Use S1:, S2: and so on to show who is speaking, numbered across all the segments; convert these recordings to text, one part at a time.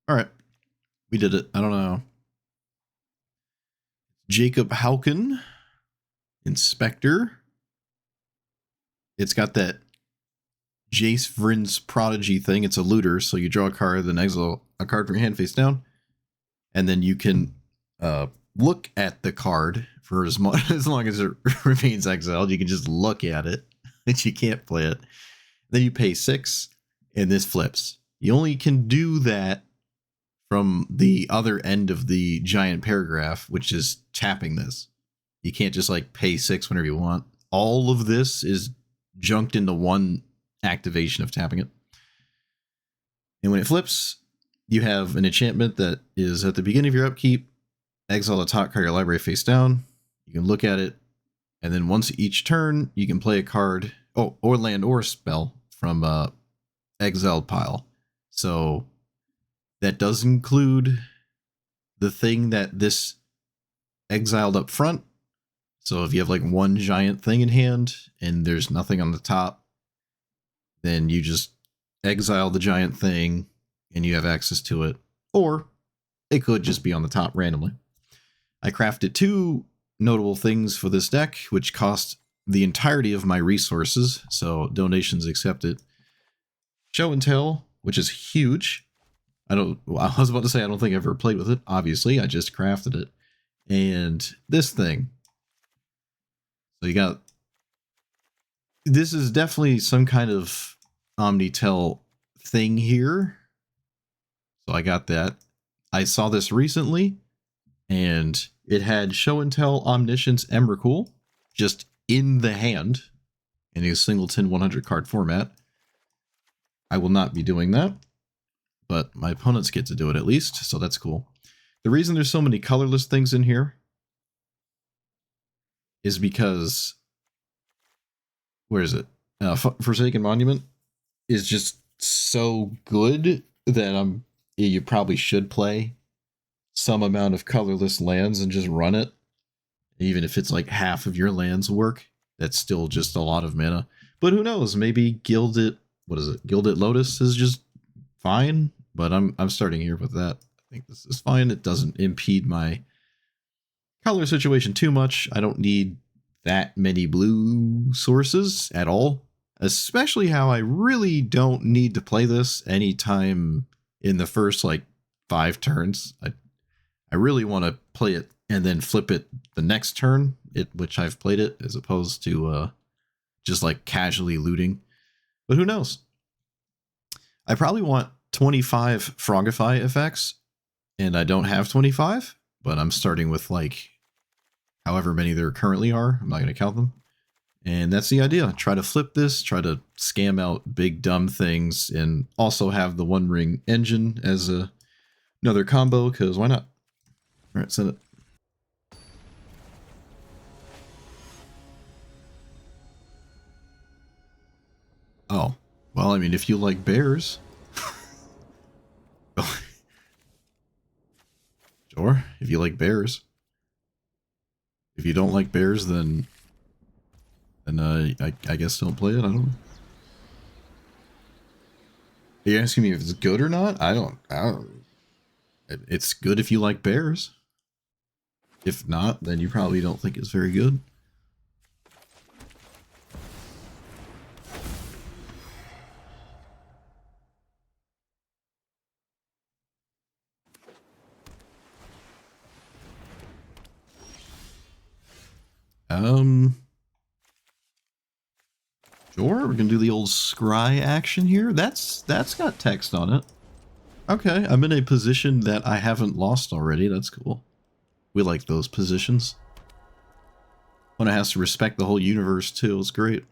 S1: Alright. We did it. I don't know. Jacob Hauken. Inspector. It's got that Jace Vryn's Prodigy thing. It's a looter, so you draw a card, then exile a card from your hand face down. And then you can look at the card for as long as it remains exiled. You can just look at it, but you can't play it. Then you pay 6, and this flips. You only can do that from the other end of the giant paragraph, which is tapping this. You can't just like pay 6 whenever you want. All of this is junked into one activation of tapping it. And when it flips, you have an enchantment that is at the beginning of your upkeep. Exile the top card of your library face down. You can look at it, and then once each turn, you can play a card, or land or spell from exiled pile. So that does include the thing that this exiled up front. So if you have like one giant thing in hand and there's nothing on the top, then you just exile the giant thing and you have access to it. Or it could just be on the top randomly. I crafted 2 notable things for this deck, which cost the entirety of my resources, so donations accepted. Show and Tell, which is huge. I was about to say I don't think I've ever played with it. Obviously, I just crafted it. And this thing. So you got... This is definitely some kind of Omnitel thing here. So I got that. I saw this recently, and it had Show and Tell Omniscience Emrakul just in the hand in a singleton 100 card format. I will not be doing that, but my opponents get to do it at least, so that's cool. The reason there's so many colorless things in here is because, where is it? Forsaken Monument is just so good that you probably should play some amount of colorless lands and just run it. Even if it's like half of your land's work, that's still just a lot of mana. But who knows? Maybe Gilded Lotus is just fine. But I'm starting here with that. I think this is fine. It doesn't impede my color situation too much. I don't need that many blue sources at all. Especially how I really don't need to play this anytime in the first like 5 turns. I really want to play it and then flip it the next turn, which I've played it, as opposed to just like casually looting. But who knows? I probably want 25 Frogify effects, and I don't have 25, but I'm starting with like however many there currently are. I'm not going to count them. And that's the idea. Try to flip this, try to scam out big dumb things, and also have the One Ring engine as another combo, because why not? All right, send it. Oh, well, I mean, if you like bears. Sure, if you like bears. If you don't like bears, then I guess don't play it. I don't know. Are you asking me if it's good or not? I don't. It's good if you like bears. If not, then you probably don't think it's very good. Sure, we're gonna do the old scry action here. That's got text on it. Okay, I'm in a position that I haven't lost already. That's cool. We like those positions. One has to respect the whole universe too. It's great.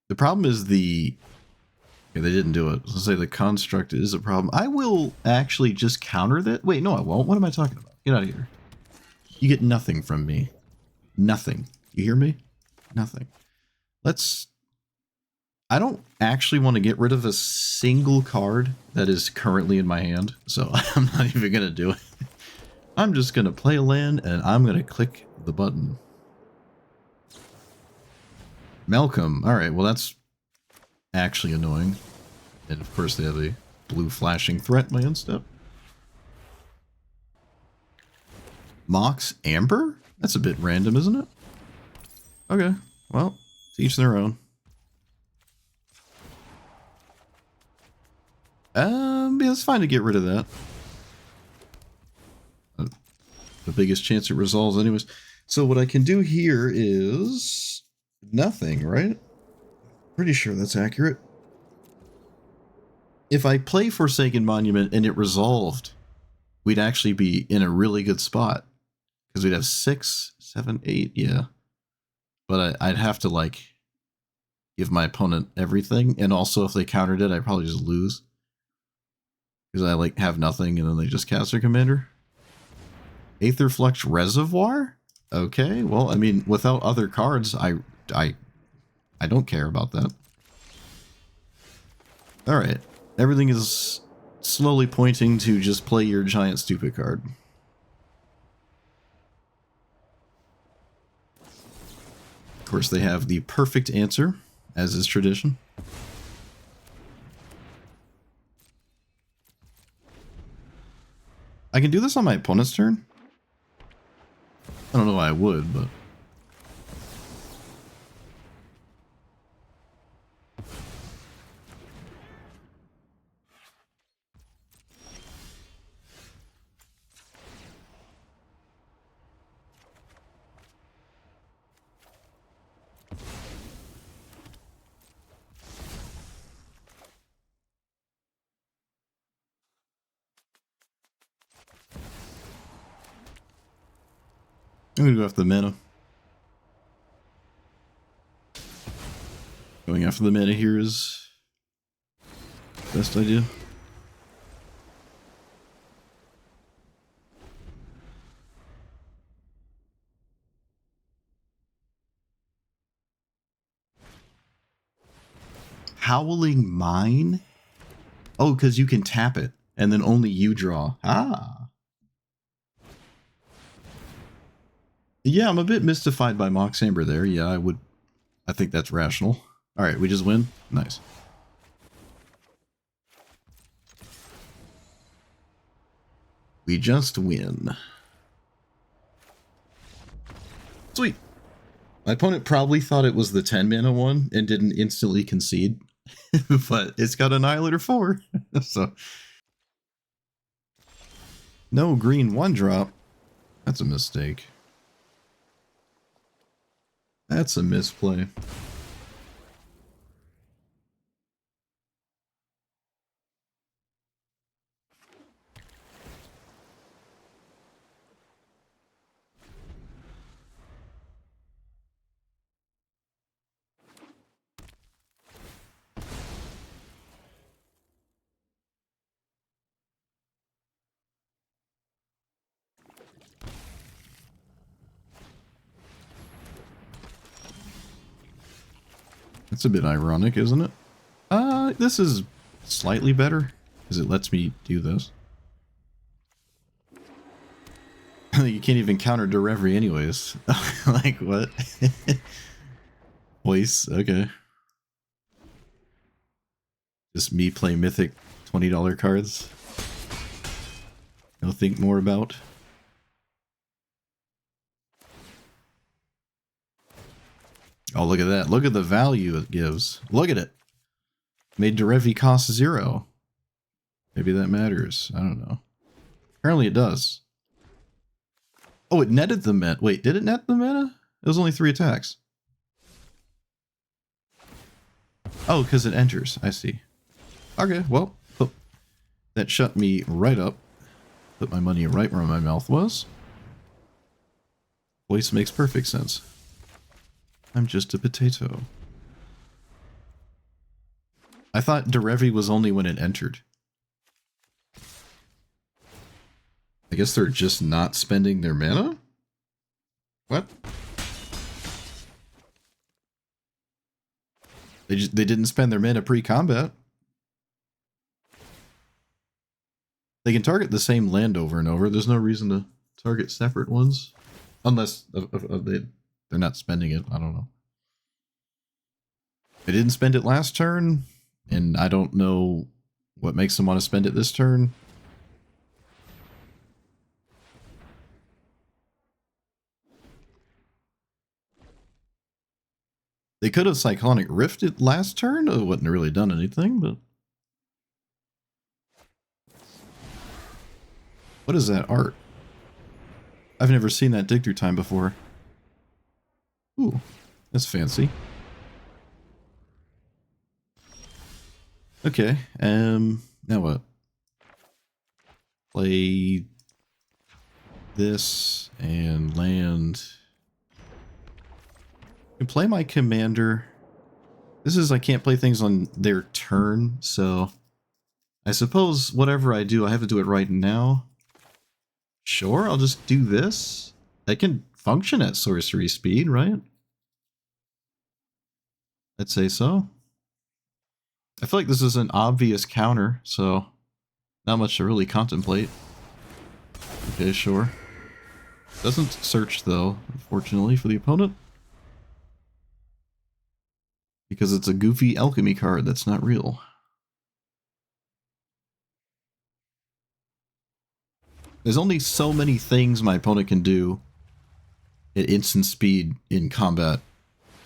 S1: The problem is they didn't do it. Let's say the construct is a problem. I will actually just counter that. Wait, no, I won't. What am I talking about? Get out of here. You get nothing from me. Nothing. You hear me? Nothing. I don't actually want to get rid of a single card that is currently in my hand, so I'm not even going to do it. I'm just going to play a land, and I'm going to click the button. Malcolm. Alright, well that's actually annoying. And of course they have a blue flashing threat, my own step. Mox Amber? That's a bit random, isn't it? Okay, well, to each their own. Yeah, it's fine to get rid of that. The biggest chance it resolves anyways. So what I can do here is nothing, right? Pretty sure that's accurate. If I play Forsaken Monument and it resolved, we'd actually be in a really good spot. Because we'd have 6, 7, 8, yeah. But I'd have to, like, give my opponent everything. And also, if they countered it, I'd probably just lose. Because I, like, have nothing and then they just cast their commander. Aetherflux Reservoir? Okay, well, I mean, without other cards, I don't care about that. Alright. Everything is slowly pointing to just play your giant stupid card. Of course, they have the perfect answer, as is tradition. I can do this on my opponent's turn? I don't know why I would, but... I'm gonna go after the mana. Going after the mana here is the best idea. Howling Mine? Oh, because you can tap it, and then only you draw. Ah. Yeah, I'm a bit mystified by Mox Amber there. Yeah, I think that's rational. Alright, we just win? Nice. We just win. Sweet. My opponent probably thought it was the 10 mana one and didn't instantly concede. But it's got Annihilator 4. So. No green 1-drop. That's a mistake. That's a misplay. That's a bit ironic, isn't it? This is slightly better, because it lets me do this. You can't even counter Derevi anyways. Like, what? Voice, okay. Just me play mythic $20 cards. I'll think more about. Oh, look at that. Look at the value it gives. Look at it. Made Derevi cost 0. Maybe that matters. I don't know. Apparently it does. Oh, it netted the mana. Wait, did it net the mana? It was only 3 attacks. Oh, because it enters. I see. Okay, well, that shut me right up. Put my money right where my mouth was. Voice makes perfect sense. I'm just a potato. I thought Derevi was only when it entered. I guess they're just not spending their mana? What? They didn't spend their mana pre-combat. They can target the same land over and over. There's no reason to target separate ones. Unless they're not spending it. I don't know. They didn't spend it last turn, and I don't know what makes them want to spend it this turn. They could have Cyclonic Rift it last turn. It wouldn't have really done anything, but... What is that art? I've never seen that dig through time before. Ooh, that's fancy. Okay, now what? Play this and land... I can play my commander. This is, I can't play things on their turn, so I suppose whatever I do, I have to do it right now. Sure, I'll just do this. That can function at sorcery speed, right? I'd say so. I feel like this is an obvious counter, so not much to really contemplate. Okay, sure. Doesn't search, though, unfortunately, for the opponent. Because it's a goofy alchemy card that's not real. There's only so many things my opponent can do at instant speed in combat.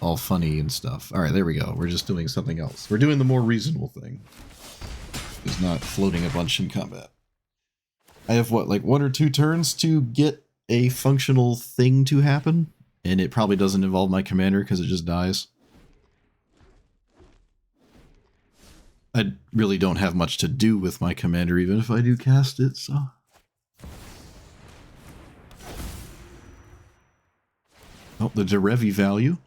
S1: All funny and stuff. Alright, there we go. We're just doing something else. We're doing the more reasonable thing. It's not floating a bunch in combat. I have, what, like 1 or 2 turns to get a functional thing to happen? And it probably doesn't involve my commander because it just dies. I really don't have much to do with my commander even if I do cast it, so... Oh, the Derevi value.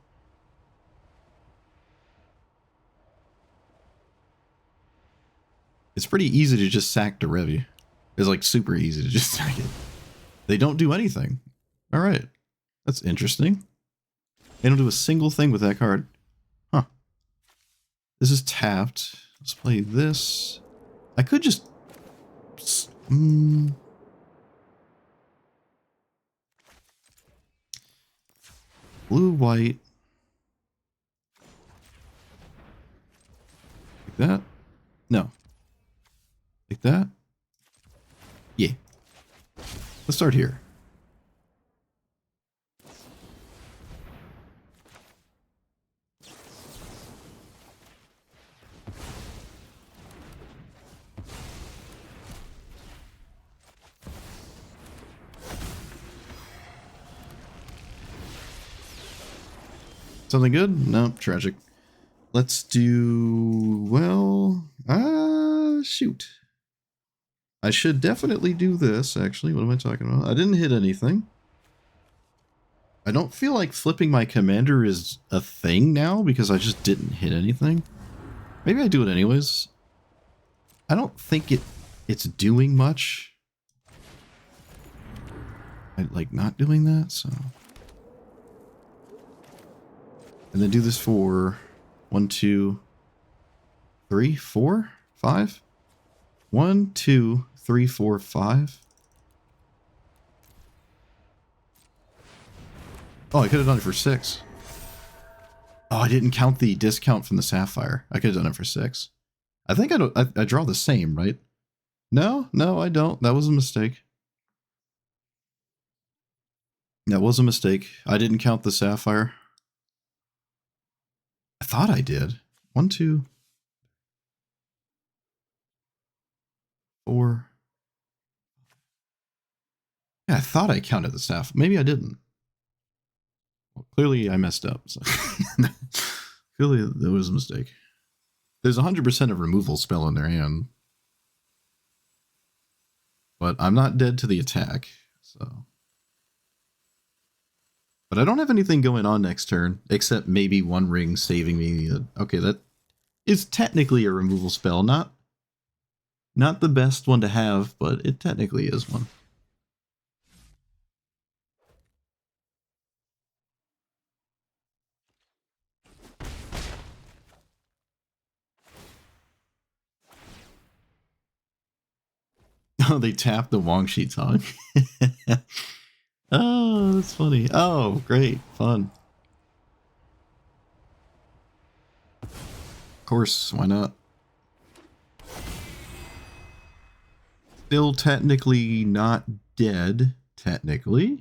S1: It's pretty easy to just sack Derevi. It's like super easy to just sack it. They don't do anything. Alright. That's interesting. They don't do a single thing with that card. Huh. This is tapped. Let's play this. I could just... Blue, white. Like that? No. Like that? Yeah. Let's start here. Something good? Nope, tragic. Let's do... well... shoot. I should definitely do this, actually. What am I talking about? I didn't hit anything. I don't feel like flipping my commander is a thing now, because I just didn't hit anything. Maybe I do it anyways. I don't think it's doing much. I like not doing that, so... And then do this for 1, 2, 3, 4, 5. 1, 2, 3, 4, 5. Oh, I could have done it for 6. Oh, I didn't count the discount from the Sapphire. I could have done it for 6. I think I draw the same, right? No, I don't. That was a mistake. That was a mistake. I didn't count the Sapphire. I thought I did. 1, 2, 4. Yeah, I thought I counted the staff. Maybe I didn't. Well, clearly I messed up. So. Clearly there was a mistake. There's 100% of removal spell in their hand. But I'm not dead to the attack, so... But I don't have anything going on next turn, except maybe one ring saving me. Okay, that is technically a removal spell. Not the best one to have, but it technically is one. Oh, they tapped the Wong Shi Tong. Oh, that's funny. Oh, great. Fun. Of course, why not? Still technically not dead, technically.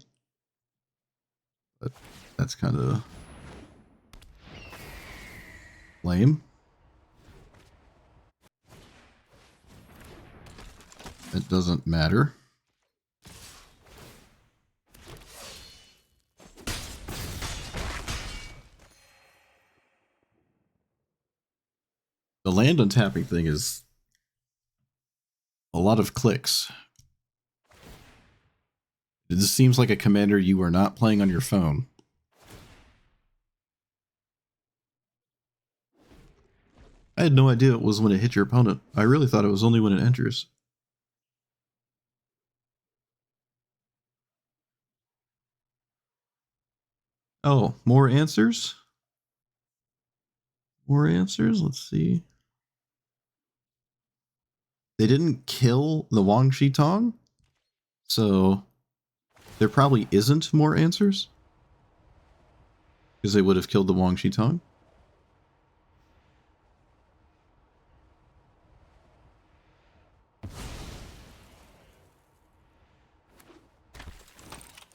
S1: But that's kind of lame. It doesn't matter. The land untapping thing is a lot of clicks. It just seems like a commander you are not playing on your phone. I had no idea it was when it hit your opponent. I really thought it was only when it enters. Oh, more answers? More answers? Let's see. They didn't kill the Wang Shi Tong, so there probably isn't more answers. Because they would have killed the Wang Shi Tong.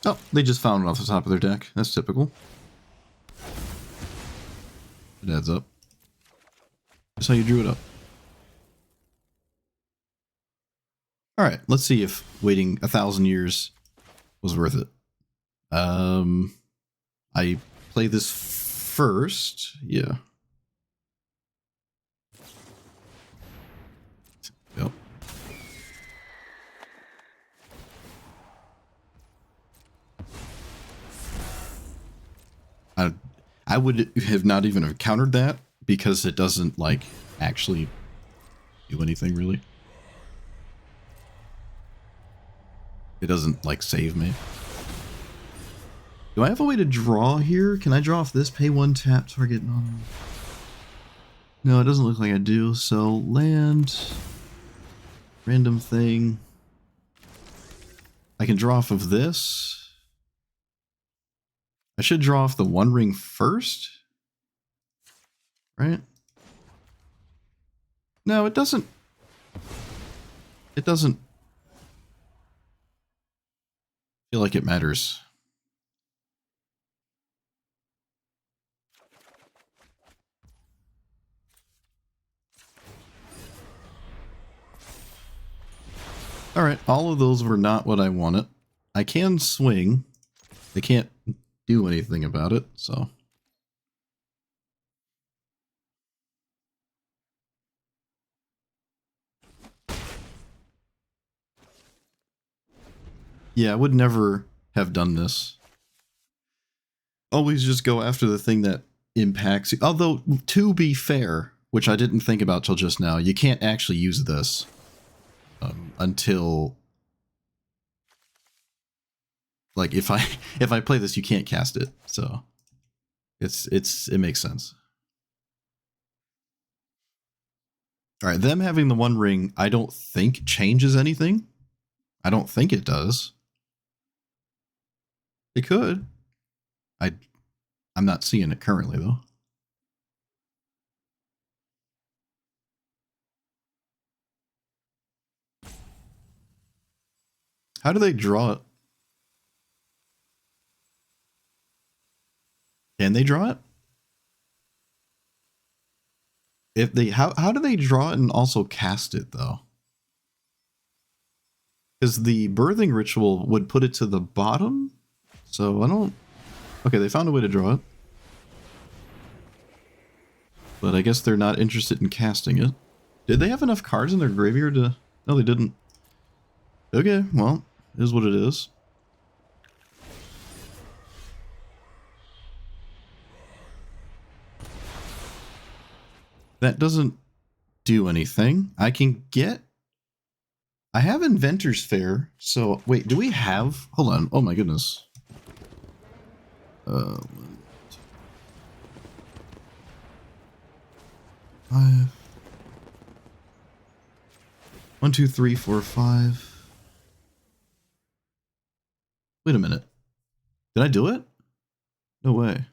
S1: Oh, they just found it off the top of their deck. That's typical. It adds up. That's how you drew it up. Alright, let's see if waiting 1,000 years was worth it. I play this first. Yeah. Yep. I would have not even encountered that because it doesn't, like, actually do anything, really. It doesn't, like, save me. Do I have a way to draw here? Can I draw off this? Pay 1 tap, target non... No, it doesn't look like I do. So, land... Random thing... I can draw off of this. I should draw off the One Ring first. Right? No, it doesn't... It doesn't... feel like it matters. Alright, all of those were not what I wanted. I can swing. They can't do anything about it, so... Yeah, I would never have done this. Always just go after the thing that impacts you. Although, to be fair, which I didn't think about till just now, you can't actually use this until... Like, if I play this, you can't cast it, so... It makes sense. Alright, them having the One Ring, I don't think changes anything. I don't think it does. It could. I'm not seeing it currently, though. How do they draw it? Can they draw it? If they how do they draw it and also cast it, though? Because the birthing ritual would put it to the bottom, so I don't... Okay, they found a way to draw it. But I guess they're not interested in casting it. Did they have enough cards in their graveyard to... No, they didn't. Okay, well, it is what it is. That doesn't do anything. I can get... I have Inventor's Fair, so... Wait, do we have... Hold on. Oh my goodness. 5. 1, 2, 3, 4, 5. Wait a minute. Did I do it? No way.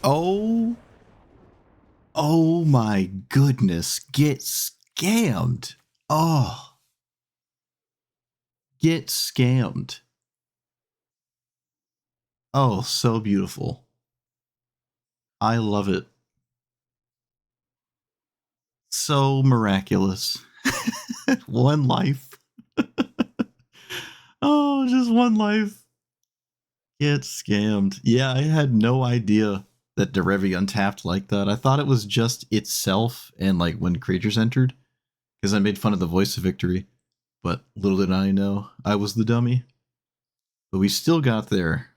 S1: Oh. Oh my goodness. Get scammed. Oh. Get scammed. Oh, so beautiful. I love it. So miraculous. One life. Oh, just one life. Get scammed. Yeah, I had no idea that Derevi untapped like that. I thought it was just itself and like when creatures entered, because I made fun of the voice of victory. But little did I know I was the dummy. But we still got there.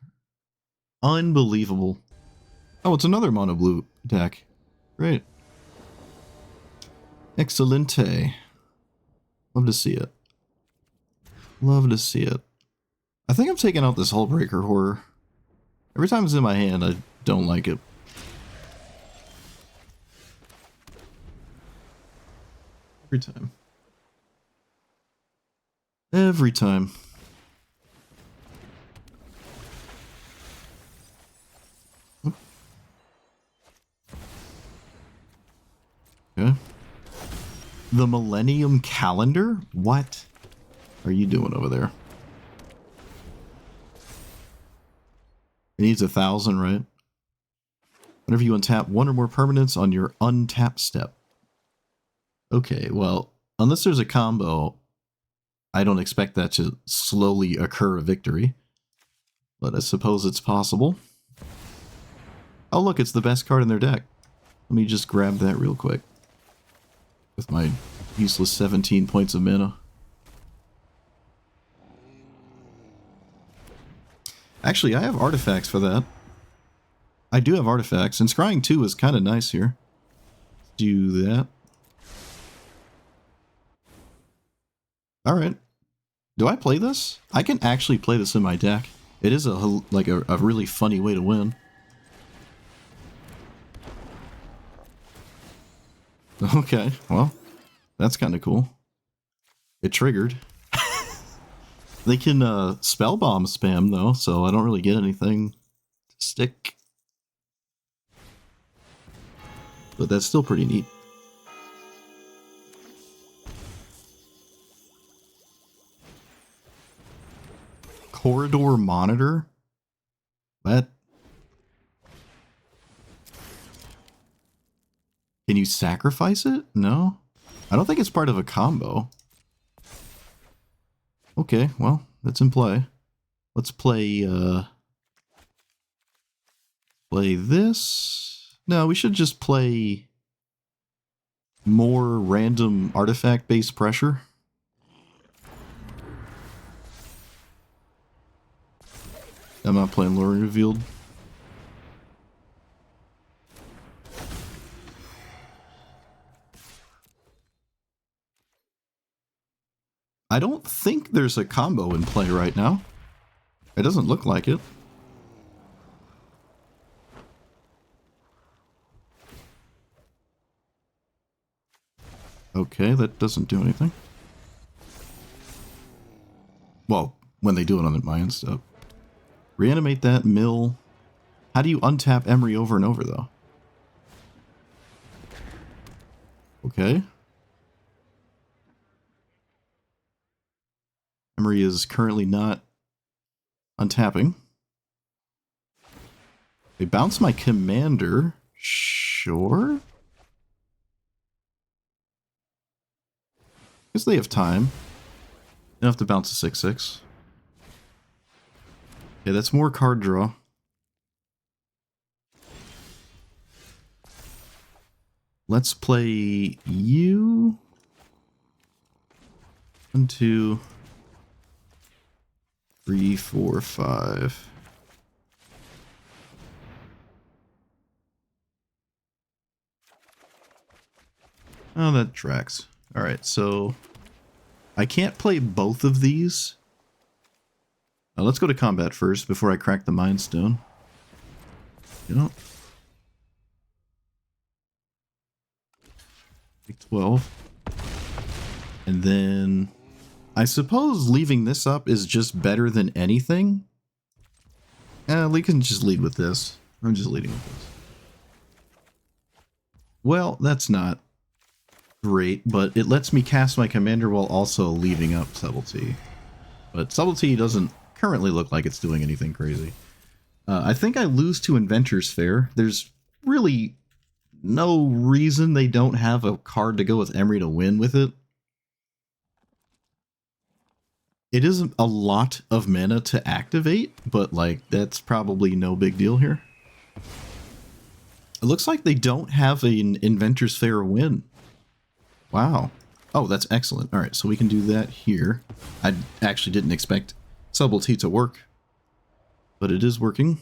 S1: Unbelievable. Oh, it's another mono blue deck. Great. Excelente. Love to see it. Love to see it. I think I'm taking out this Hullbreaker Horror. Every time it's in my hand, I don't like it. Every time. Every time. Okay. The Millennium Calendar? What are you doing over there? It needs 1,000, right? Whenever you untap one or more permanents on your untap step. Okay, well, unless there's a combo, I don't expect that to slowly occur a victory. But I suppose it's possible. Oh look, it's the best card in their deck. Let me just grab that real quick. With my useless 17 points of mana. Actually, I have artifacts for that. I do have artifacts, and Scrying 2 is kind of nice here. Do that. Alright. Do I play this? I can actually play this in my deck. It is a really funny way to win. Okay, well, that's kind of cool. It triggered. They can spellbomb spam though, so I don't really get anything to stick. But that's still pretty neat. Corridor Monitor? That... Can you sacrifice it? No? I don't think it's part of a combo. Okay, well, that's in play. Let's play, play this. No, we should just play more random artifact-based pressure. I'm not playing Lore Revealed. I don't think there's a combo in play right now. It doesn't look like it. Okay, that doesn't do anything. Well, when they do it on my end step. Reanimate that, mill. How do you untap Emry over and over, though? Okay. Emry is currently not untapping. They bounce my commander. Sure. Guess they have time. They don't have to bounce a 6/6. Okay, that's more card draw. Let's play you. 1, 2, 3, 4, 5. Oh, that tracks. Alright, so I can't play both of these. Let's go to combat first before I crack the Mind Stone. You know? Take 12. And then I suppose leaving this up is just better than anything. We can just lead with this. I'm just leading with this. Well, that's not great, but it lets me cast my commander while also leaving up subtlety. But subtlety doesn't currently look like it's doing anything crazy. I think I lose to Inventor's Fair. There's really no reason they don't have a card to go with Emry to win with it. It isn't a lot of mana to activate, but like that's probably no big deal here. It looks like they don't have an Inventor's Fair win. Wow. Oh, that's excellent. All right, so we can do that here. I actually didn't expect subtlety to work, but it is working.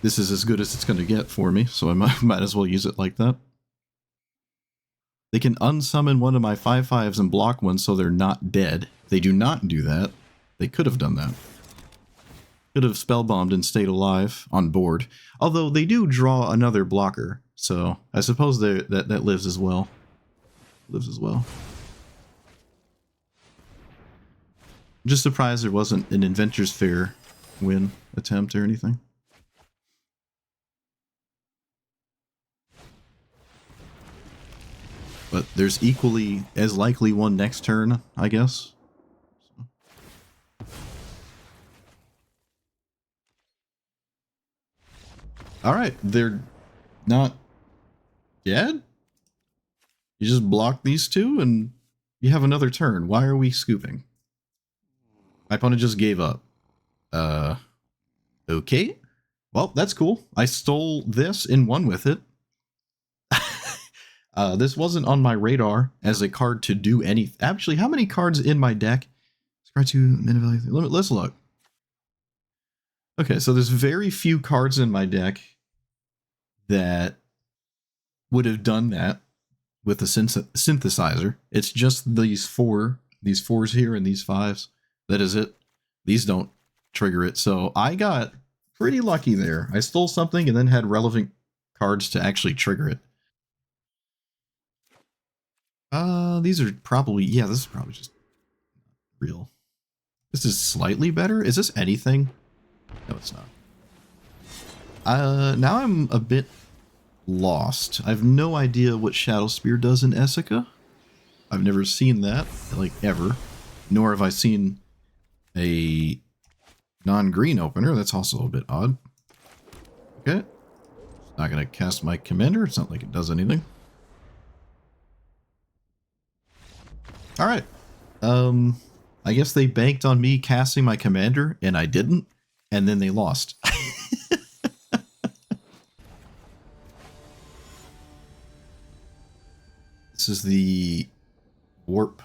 S1: This is as good as it's going to get for me, so I might as well use it like that. They can unsummon one of my 5/5s and block one so they're not dead. They do not do that. They could have done that. Could have spellbombed and stayed alive on board. Although they do draw another blocker, so I suppose that lives as well. Lives as well. I'm just surprised there wasn't an Inventor's Fair win attempt or anything. But there's equally as likely one next turn, I guess. So. Alright, they're not dead? You just block these two and you have another turn. Why are we scooping? My opponent just gave up. Okay. Well, that's cool. I stole this and won with it. This wasn't on my radar as a card to do anything. Actually, how many cards in my deck? Let's look. Okay, so there's very few cards in my deck that would have done that with a synthesizer. It's just these fours here and these 5s. That is it. These don't trigger it. So I got pretty lucky there. I stole something and then had relevant cards to actually trigger it. These are probably, yeah, this is probably just real. This is slightly better. Is this anything? No, it's not. Now I'm a bit lost. I have no idea what Shadow Spear does in Essica. I've never seen that, like, ever. Nor have I seen a non-green opener. That's also a bit odd. Okay. Not gonna cast my commander. It's not like it does anything. Alright. I guess they banked on me casting my commander, and I didn't, and then they lost. This is the warp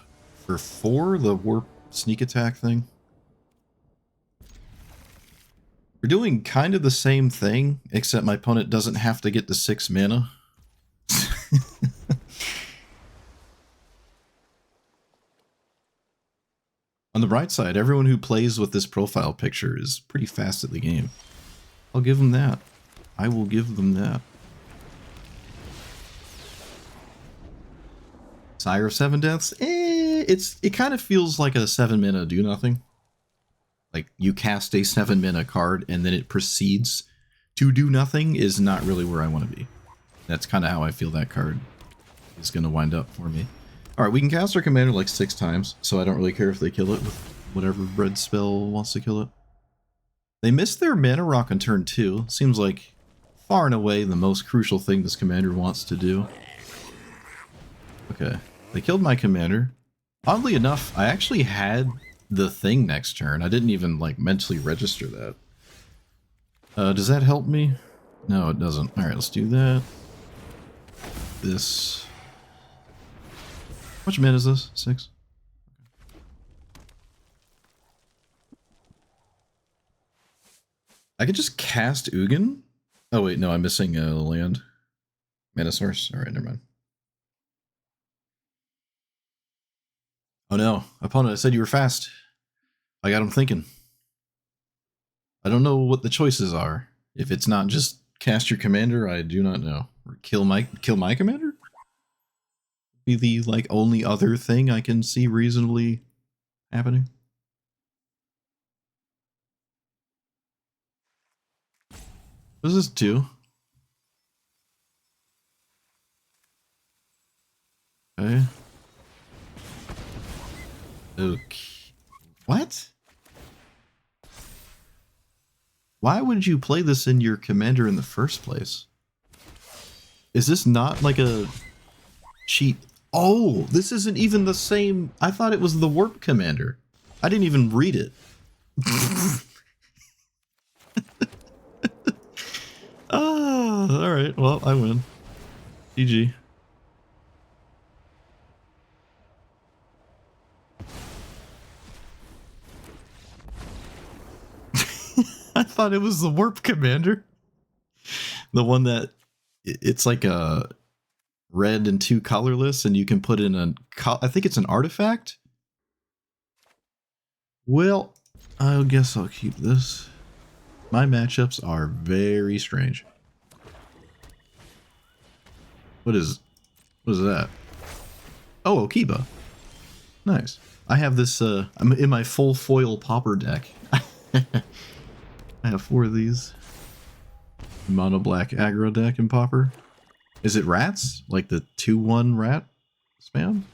S1: for 4, the warp sneak attack thing. We're doing kind of the same thing, except my opponent doesn't have to get the 6 mana. On the bright side, everyone who plays with this profile picture is pretty fast at the game. I'll give them that. I will give them that. Sire of 7 Deaths? It kind of feels like a 7 mana do nothing. Like you cast a 7 mana card and then it proceeds to do nothing is not really where I want to be. That's kind of how I feel that card is going to wind up for me. Alright, we can cast our commander like 6 times, so I don't really care if they kill it with whatever red spell wants to kill it. They missed their mana rock on turn 2. Seems like far and away the most crucial thing this commander wants to do. Okay, they killed my commander. Oddly enough, I actually had the thing next turn. I didn't even like mentally register that. Does that help me? No, it doesn't. Alright, let's do that. This... How much mana is this? 6? I could just cast Ugin? Oh wait, no, I'm missing a land. Mana source? Alright, never mind. Oh no, opponent, I said you were fast. I got him thinking. I don't know what the choices are. If it's not just cast your commander, I do not know. Or kill my commander? Be the like only other thing I can see reasonably happening. What does this do? Okay. Okay. What? Why would you play this in your commander in the first place? Is this not like a cheat? Oh, this isn't even the same. I thought it was the warp commander. I didn't even read it. Ah, all right. Well, I win. GG. I thought it was the warp commander. The one that it's like a red and 2 colorless, and you can put in a. I think it's an artifact. Well, I guess I'll keep this. My matchups are very strange. What is that? Oh, Okiba. Nice. I have this. I'm in my full foil popper deck. I have 4 of these. Mono black aggro deck and popper. Is it rats? Like the 2/1 rat spam?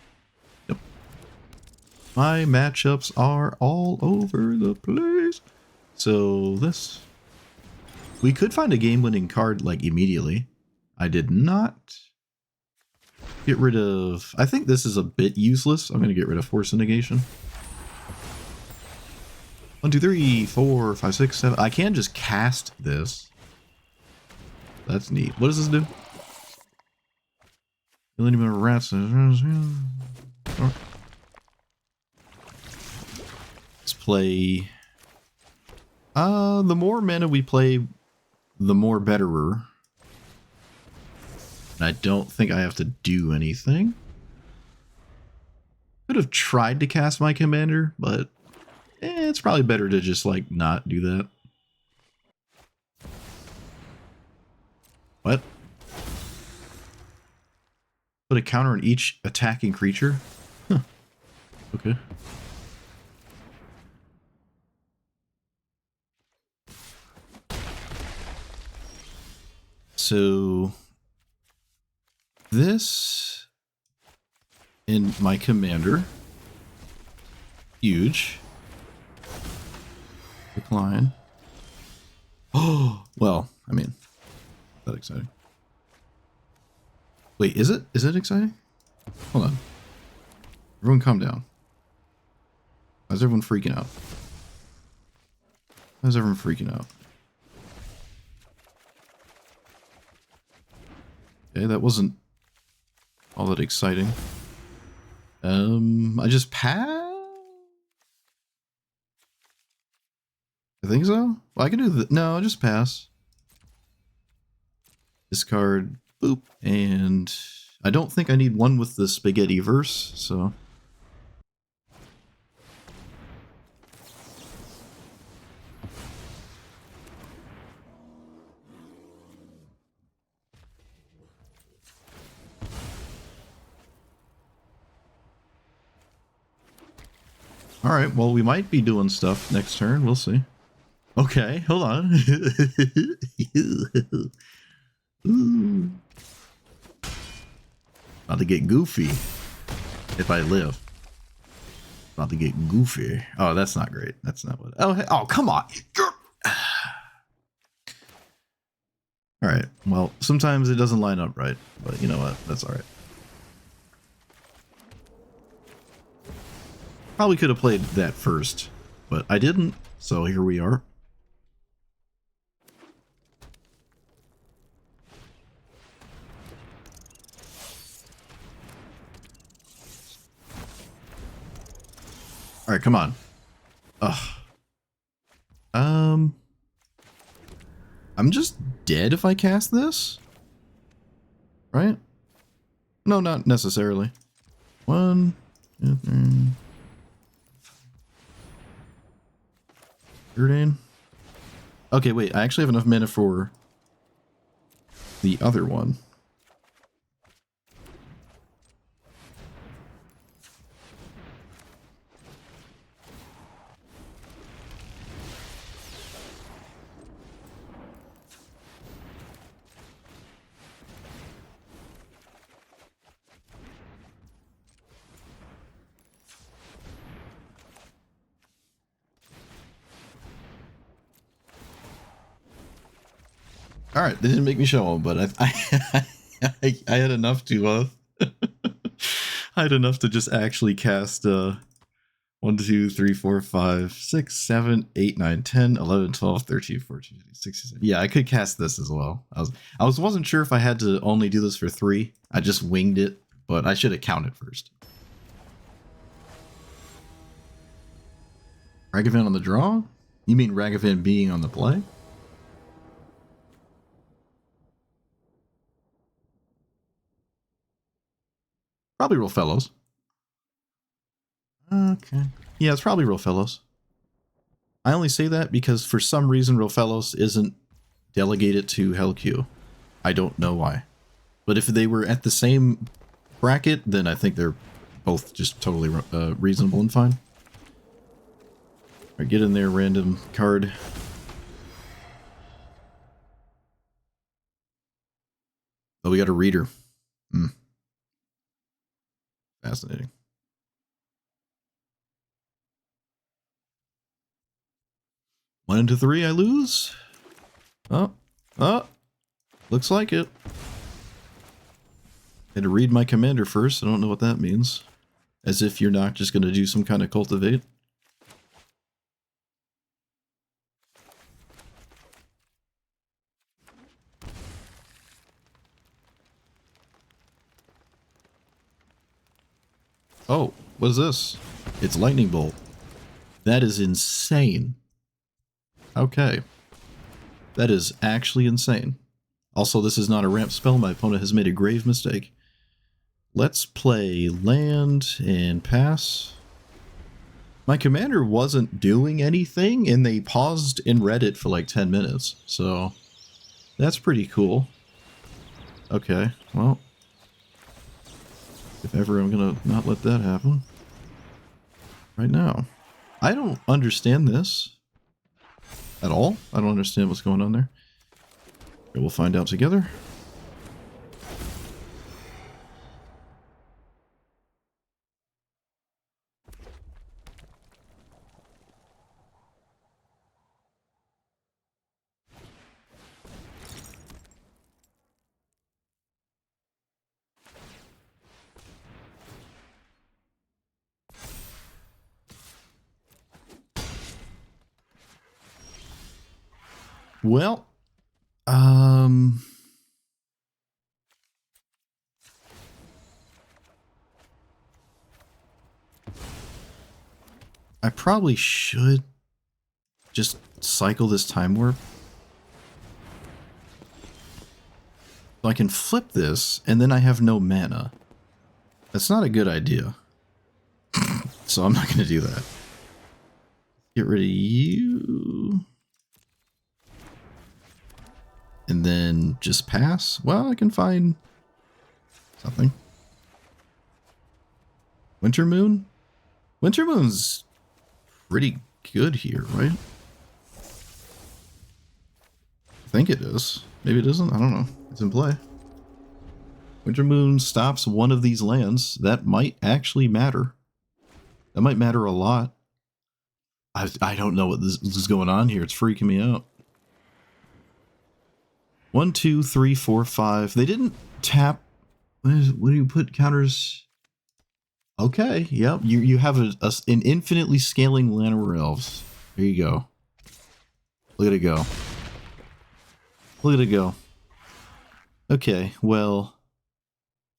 S1: Yep. My matchups are all over the place. So this. We could find a game-winning card like immediately. I did not. Get rid of. I think this is a bit useless. I'm going to get rid of Force of Negation. 1, 2, 3, 4, 5, 6, 7. I can just cast this. That's neat. What does this do? Let's play. The more mana we play, the more betterer. I don't think I have to do anything. Could have tried to cast my commander, but it's probably better to just like not do that. What? Put a counter on each attacking creature? Huh. Okay. So this in my commander. Huge. Decline. Oh, well, I mean, not that exciting. Wait, is it? Is it exciting? Hold on. Everyone calm down. How's everyone freaking out? How's everyone freaking out? Okay, that wasn't all that exciting. I just passed? I think so. Well, I can do the no, just pass. Discard, boop, and I don't think I need one with the spaghetti verse, so. Alright, well, we might be doing stuff next turn. We'll see. Okay, hold on. Ooh. About to get goofy. If I live. About to get goofy. Oh, that's not great. That's not what... Oh, hey, oh, come on. Alright, well, sometimes it doesn't line up right. But you know what? That's alright. Probably could have played that first, but I didn't, so here we are. Alright, come on. Ugh. I'm just dead if I cast this? Right? No, not necessarily. 1, 2, 3... 13. Okay, wait, I actually have enough mana for the other one. All right, they didn't make me show them, but I had enough to I had enough to just actually cast 1, 2, 3, 4, 5, 6, 7, 8, 9, 10, 11, 12, 13, 14, 15, 16, 17. Yeah, I could cast this as well. Wasn't sure if I had to only do this for 3. I just winged it, but I should have counted first. Ragavan on the draw? You mean Ragavan being on the play? Probably Real Fellows. Okay. Yeah, it's probably Real Fellows. I only say that because for some reason Real Fellows isn't delegated to Hellq. I don't know why. But if they were at the same bracket, then I think they're both just totally reasonable and fine. Alright, get in there, random card. Oh, we got a reader. Fascinating. One into 3, I lose. Oh, looks like it. Had to read my commander first. I don't know what that means. As if you're not just going to do some kind of cultivate. Oh, what is this? It's Lightning Bolt. That is insane. Okay. That is actually insane. Also, this is not a ramp spell. My opponent has made a grave mistake. Let's play land and pass. My commander wasn't doing anything, and they paused and read it for like 10 minutes. So, that's pretty cool. Okay, well. If ever I'm gonna not let that happen. Right now. I don't understand this. At all. I don't understand what's going on there. Okay, we'll find out together. Well, I probably should just cycle this time warp. So I can flip this, and then I have no mana. That's not a good idea. So I'm not going to do that. Get rid of you. And then just pass? Well, I can find something. Winter Moon? Winter Moon's pretty good here, right? I think it is. Maybe it isn't. I don't know. It's in play. Winter Moon stops one of these lands. That might actually matter. That might matter a lot. I don't know what this is going on here. It's freaking me out. 1, 2, 3, 4, 5. They didn't tap. What do you put counters? Okay, yep. You have an infinitely scaling Llanowar Elves. There you go. Look at it go. Look at it go. Okay, well.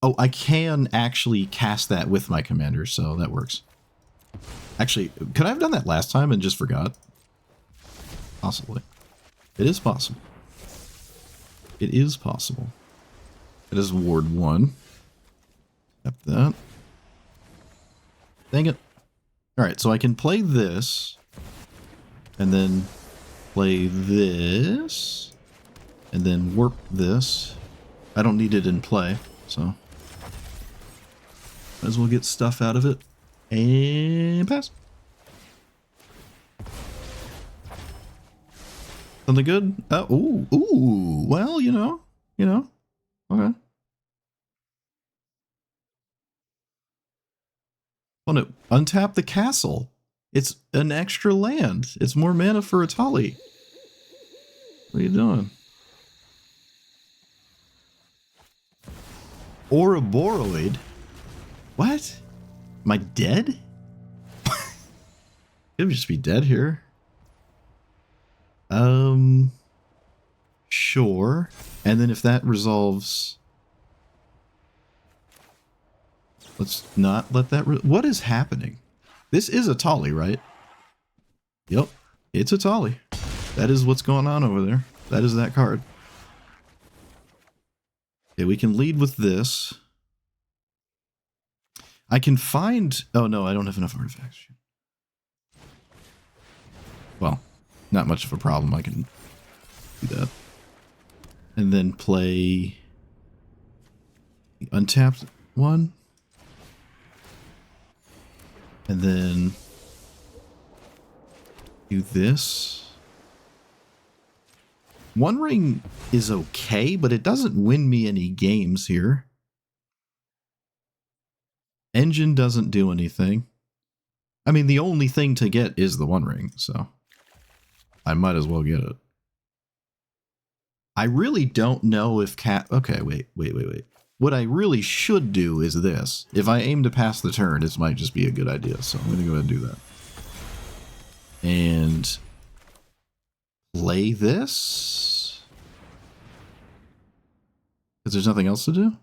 S1: Oh, I can actually cast that with my commander, so that works. Actually, could I have done that last time and just forgot? Possibly. It is possible. It is possible. It is Ward 1. Got that. Dang it. Alright, so I can play this. And then play this. And then warp this. I don't need it in play, so. Might as well get stuff out of it. And pass. Something good? Ooh. Well, you know. Okay. Want to untap the castle. It's an extra land. It's more mana for Etali. What are you doing? Ouroboros? What? Am I dead? Could just be dead here. Sure. And then if that resolves... Let's not let that... What is happening? This is Etali, right? Yep. It's Etali. That is what's going on over there. That is that card. Okay, we can lead with this. I can find... Oh, no, I don't have enough artifacts. Well, not much of a problem. I can do that. And then play the untapped one. And then do this. One Ring is okay, but it doesn't win me any games here. Engine doesn't do anything. I mean, the only thing to get is the One Ring, so I might as well get it. I really don't know if Okay, wait. What I really should do is this. If I aim to pass the turn, this might just be a good idea, so I'm going to go ahead and do that. And play this? Because there's nothing else to do?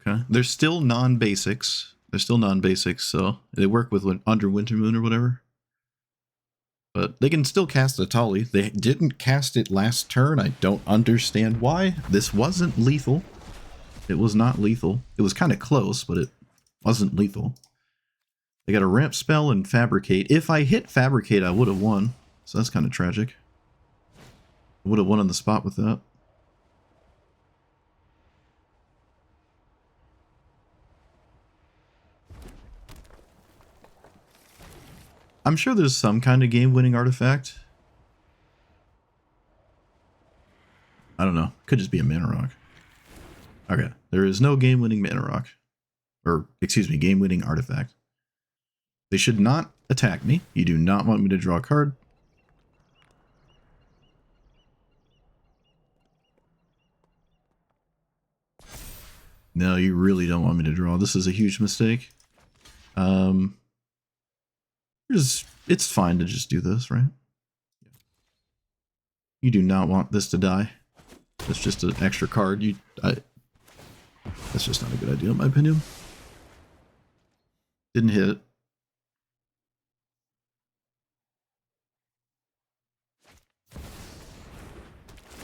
S1: Okay. They're still non-basics. So they work with Under Winter Moon or whatever. But they can still cast Etali. They didn't cast it last turn. I don't understand why. This wasn't lethal. It was not lethal. It was kind of close, but it wasn't lethal. They got a ramp spell and fabricate. If I hit fabricate, I would have won. So that's kind of tragic. I would have won on the spot with that. I'm sure there's some kind of game-winning artifact. I don't know. Could just be a mana rock. Okay. There is no game-winning mana rock. Or, excuse me, game-winning artifact. They should not attack me. You do not want me to draw a card. No, you really don't want me to draw. This is a huge mistake. It's fine to just do this, right? You do not want this to die. That's just an extra card. That's just not a good idea in my opinion. Didn't hit it.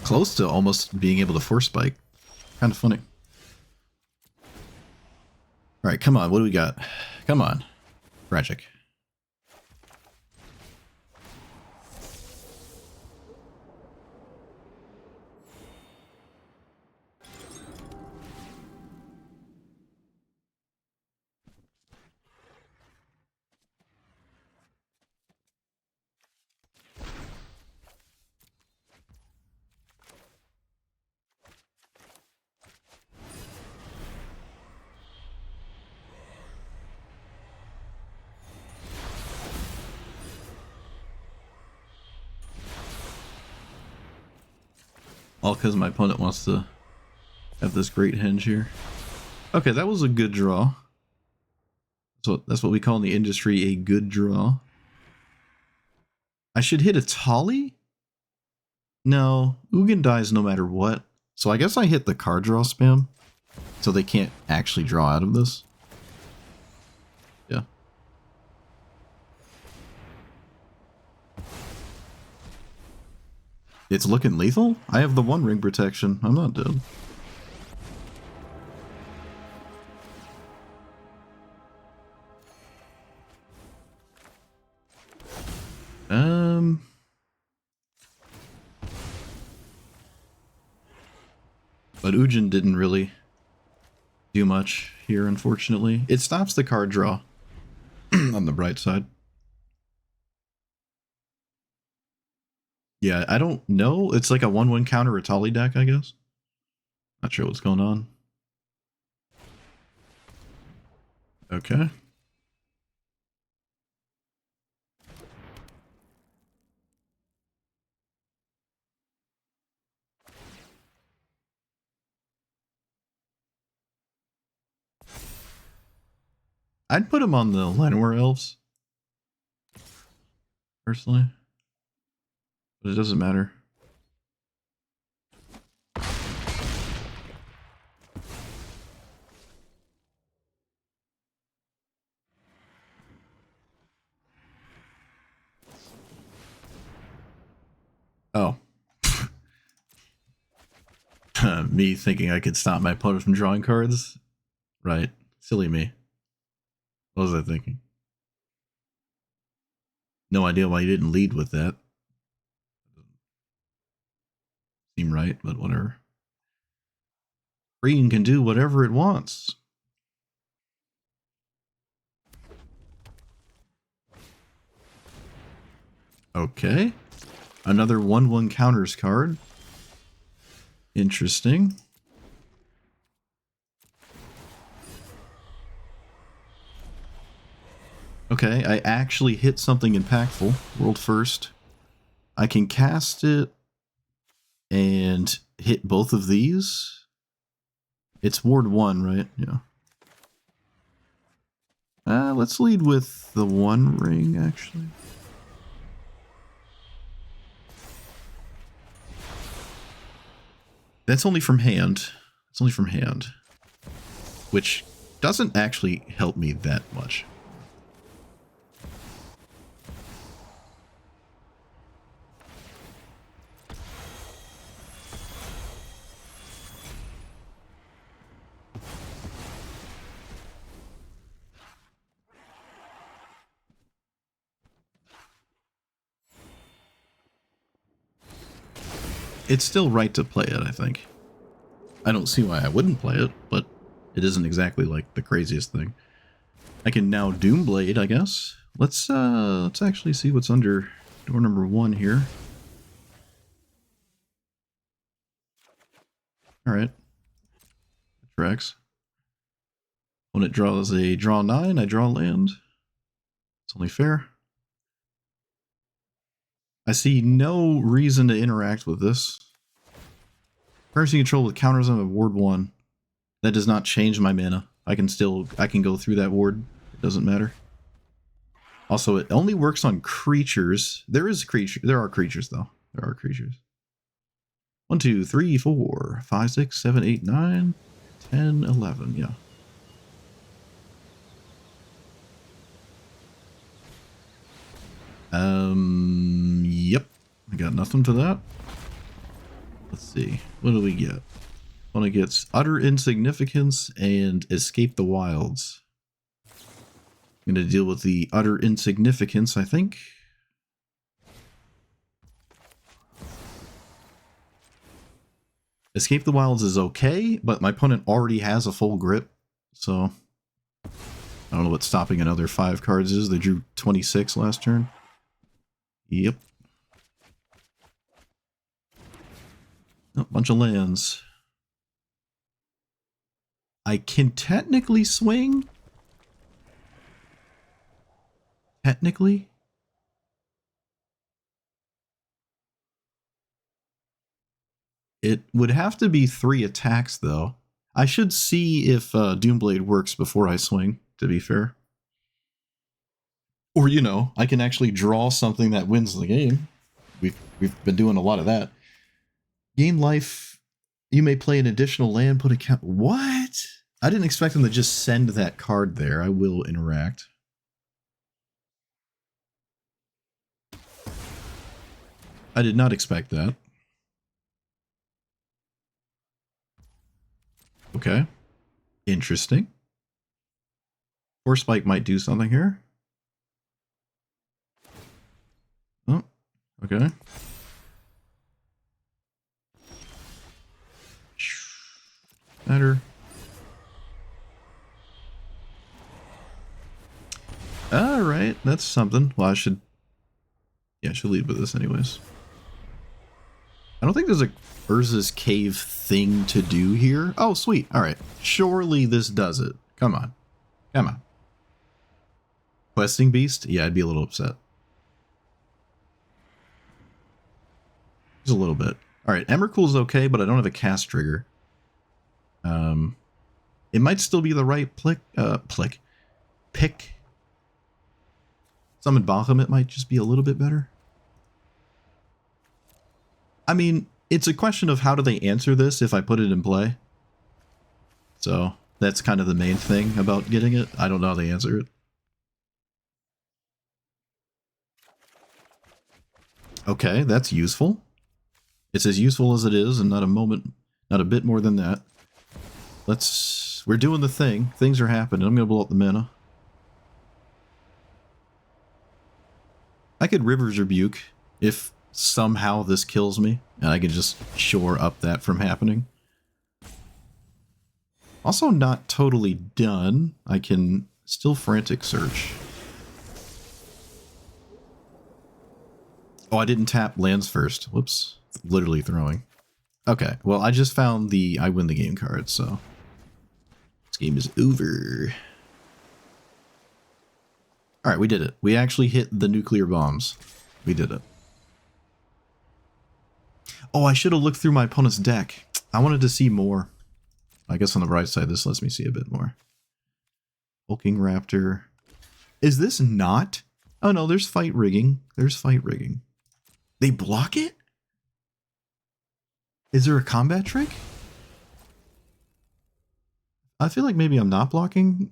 S1: Close to almost being able to force spike. Kind of funny. Alright, come on. What do we got? Come on. Tragic. All because my opponent wants to have this great henge here. Okay, that was a good draw. So that's what we call in the industry a good draw. I should hit Etali? No, Ugin dies no matter what. So I guess I hit the card draw spam. So they can't actually draw out of this. Yeah. It's looking lethal? I have the One Ring protection. I'm not dead. But Ujin didn't really do much here, unfortunately. It stops the card draw on the bright side. Yeah, I don't know. It's like a 1/1 counter Etali deck, I guess. Not sure what's going on. Okay. I'd put him on the Llanowar Elves, personally. But it doesn't matter. Oh. Me thinking I could stop my opponent from drawing cards? Right. Silly me. What was I thinking? No idea why you didn't lead with that. Seem right, but whatever. Green can do whatever it wants. Okay. Another 1/1 counters card. Interesting. Okay, I actually hit something impactful. World first. I can cast it and hit both of these. It's Ward 1, right? Yeah. Let's lead with the One Ring, actually. That's only from hand. It's only from hand. Which doesn't actually help me that much. It's still right to play it, I think. I don't see why I wouldn't play it, but it isn't exactly like the craziest thing. I can now Doomblade, I guess. Let's actually see what's under door number 1 here. Alright. Tracks. When it draws a draw 9, I draw land. It's only fair. I see no reason to interact with this. Currency control with counters on a ward 1. That does not change my mana. I can go through that ward. It doesn't matter. Also, it only works on creatures. There are creatures though. There are creatures. 1, 2, 3, 4, 5, 6, 7, 8, 9, 10, 11. Yeah. Yep. I got nothing for that. Let's see. What do we get? One gets Utter Insignificance and Escape the Wilds. I'm going to deal with the Utter Insignificance, I think. Escape the Wilds is okay, but my opponent already has a full grip, so I don't know what stopping another 5 cards is. They drew 26 last turn. Yep. A bunch of lands. I can technically swing. Technically. It would have to be 3 attacks, though. I should see if Doomblade works before I swing, to be fair. Or, you know, I can actually draw something that wins the game. We've been doing a lot of that. Game life, you may play an additional land, put a count. What? I didn't expect them to just send that card there. I will interact. I did not expect that. Okay. Interesting. Force Spike might do something here. Oh, okay. Better. Alright, that's something. Well, I should lead with this anyways. I don't think there's a Urza's Cave thing to do here. Oh, sweet. Alright. Surely this does it. Come on. Come on. Questing Beast? Yeah, I'd be a little upset. Just a little bit. Alright, Emrakul's okay, but I don't have a cast trigger. It might still be the right pick Summon Bahamut, it might just be a little bit better. I mean, it's a question of how do they answer this if I put it in play. So that's kind of the main thing about getting it. I don't know how they answer it. Okay, that's useful. It's as useful as it is, and not a bit more than that. We're doing the thing. Things are happening. I'm gonna blow up the mana. I could River's Rebuke if somehow this kills me, and I can just shore up that from happening. Also not totally done. I can still Frantic Search. Oh, I didn't tap lands first. Whoops. Literally throwing. Okay, well, I just found the I win the game card, so this game is over. Alright, we did it. We actually hit the nuclear bombs. We did it. Oh, I should have looked through my opponent's deck. I wanted to see more. I guess on the right side, this lets me see a bit more. Hulking Raptor. Is this not? Oh no, there's fight rigging. There's fight rigging. They block it? Is there a combat trick? I feel like maybe I'm not blocking.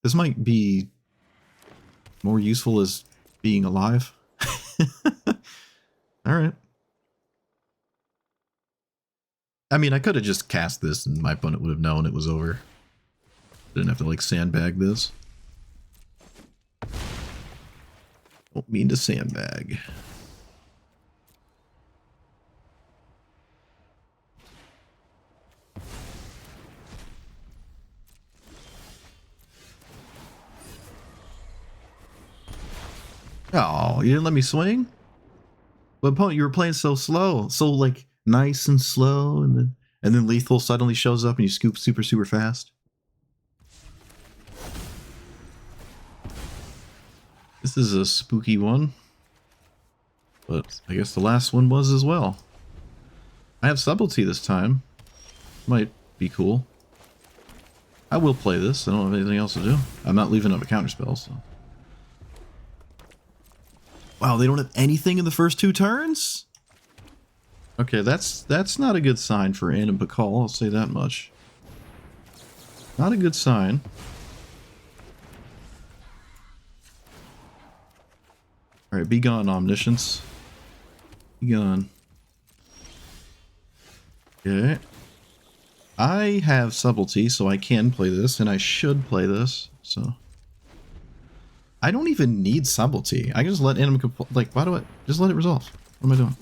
S1: This might be more useful as being alive. Alright. I mean, I could have just cast this and my opponent would have known it was over. Didn't have to, like, sandbag this. Don't mean to sandbag. Oh, you didn't let me swing? But opponent, you were playing so slow. So, like, nice and slow, and then lethal suddenly shows up and you scoop super fast. This is a spooky one. But I guess the last one was as well. I have Subtlety this time. Might be cool. I will play this. I don't have anything else to do. I'm not leaving up a counterspell, so. Wow, they don't have anything in the first 2 turns? Okay, that's not a good sign for Ann and Bakal, I'll say that much. Not a good sign. Alright, be gone, Omniscience. Be gone. Okay. I have Subtlety, so I can play this, and I should play this, so. I don't even need Subtlety. I can just let Animal like, why do I just let it resolve? What am I doing?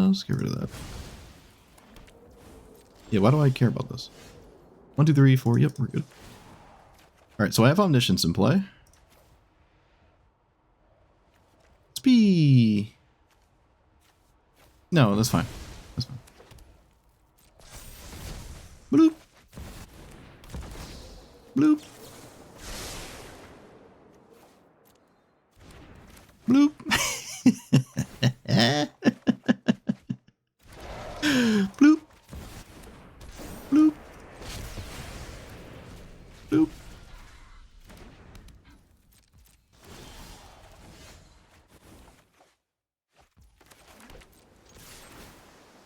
S1: Let's get rid of that. Yeah, why do I care about this? 1, 2, 3, 4. Yep, we're good. Alright, so I have Omniscience in play. Let's be... No, that's fine. That's fine. Bloop. Bloop. Bloop. Bloop. Bloop. Bloop.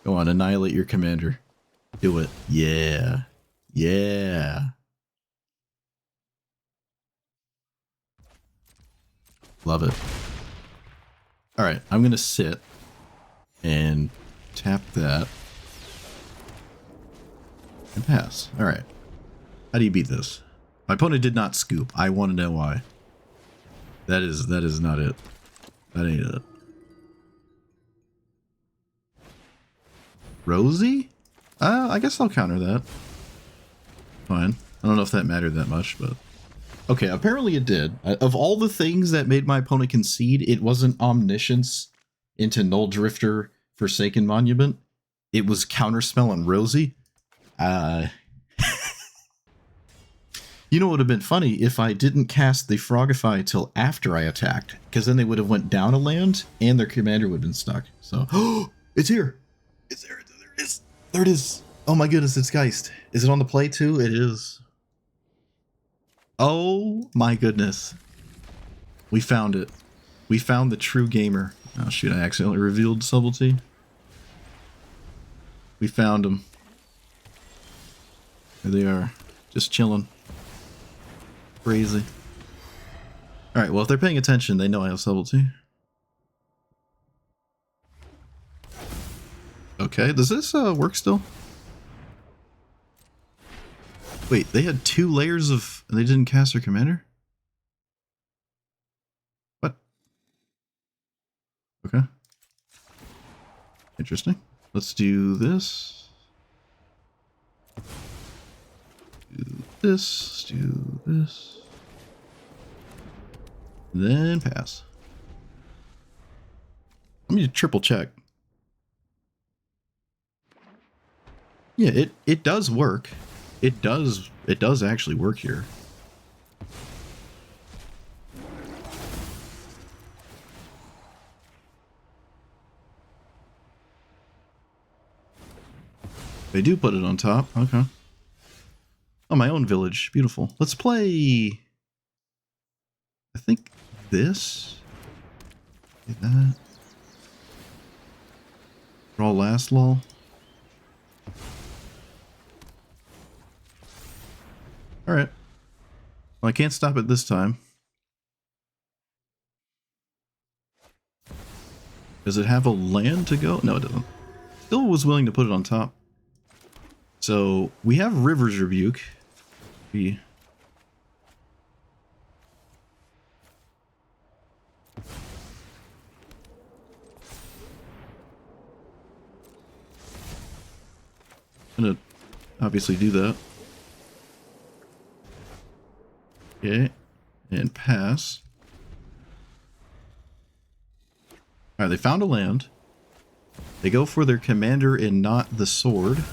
S1: Go on, annihilate your commander. Do it. Yeah. Yeah. Love it. Alright, I'm going to sit and tap that and pass. Alright. How do you beat this? My opponent did not scoop. I want to know why. That is not it. That ain't it. Rosie? I guess I'll counter that. Fine. I don't know if that mattered that much, but... Okay, apparently it did. Of all the things that made my opponent concede, it wasn't Omniscience into Null Drifter Forsaken Monument. It was Counterspell on Rosie. You know what would have been funny if I didn't cast the Frogify till after I attacked, because then they would have went down a land and their commander would have been stuck. So, it's here. It's there. There it is. There it is. Oh my goodness, it's Geist. Is it on the play too? It is. Oh my goodness. We found it. We found the true gamer. Oh shoot, I accidentally revealed subtlety. We found them. There they are. Just chilling. Crazy. Alright, well if they're paying attention, they know I have subtlety. Okay, does this work still? Wait, they had 2 layers of... and they didn't cast their commander? What? Okay. Interesting. Let's do this. Do this. Do this. Then pass. Let me triple check. Yeah, it does work. It does actually work here. They do put it on top. Okay. Oh, my own village. Beautiful. Let's play... I think this. Get that. Brawl last lol. Alright. Well, I can't stop it this time. Does it have a land to go? No, it doesn't. Still was willing to put it on top. So, we have River's Rebuke. We... I'm gonna obviously do that. Okay, and pass. Alright, they found a land. They go for their commander and not the sword.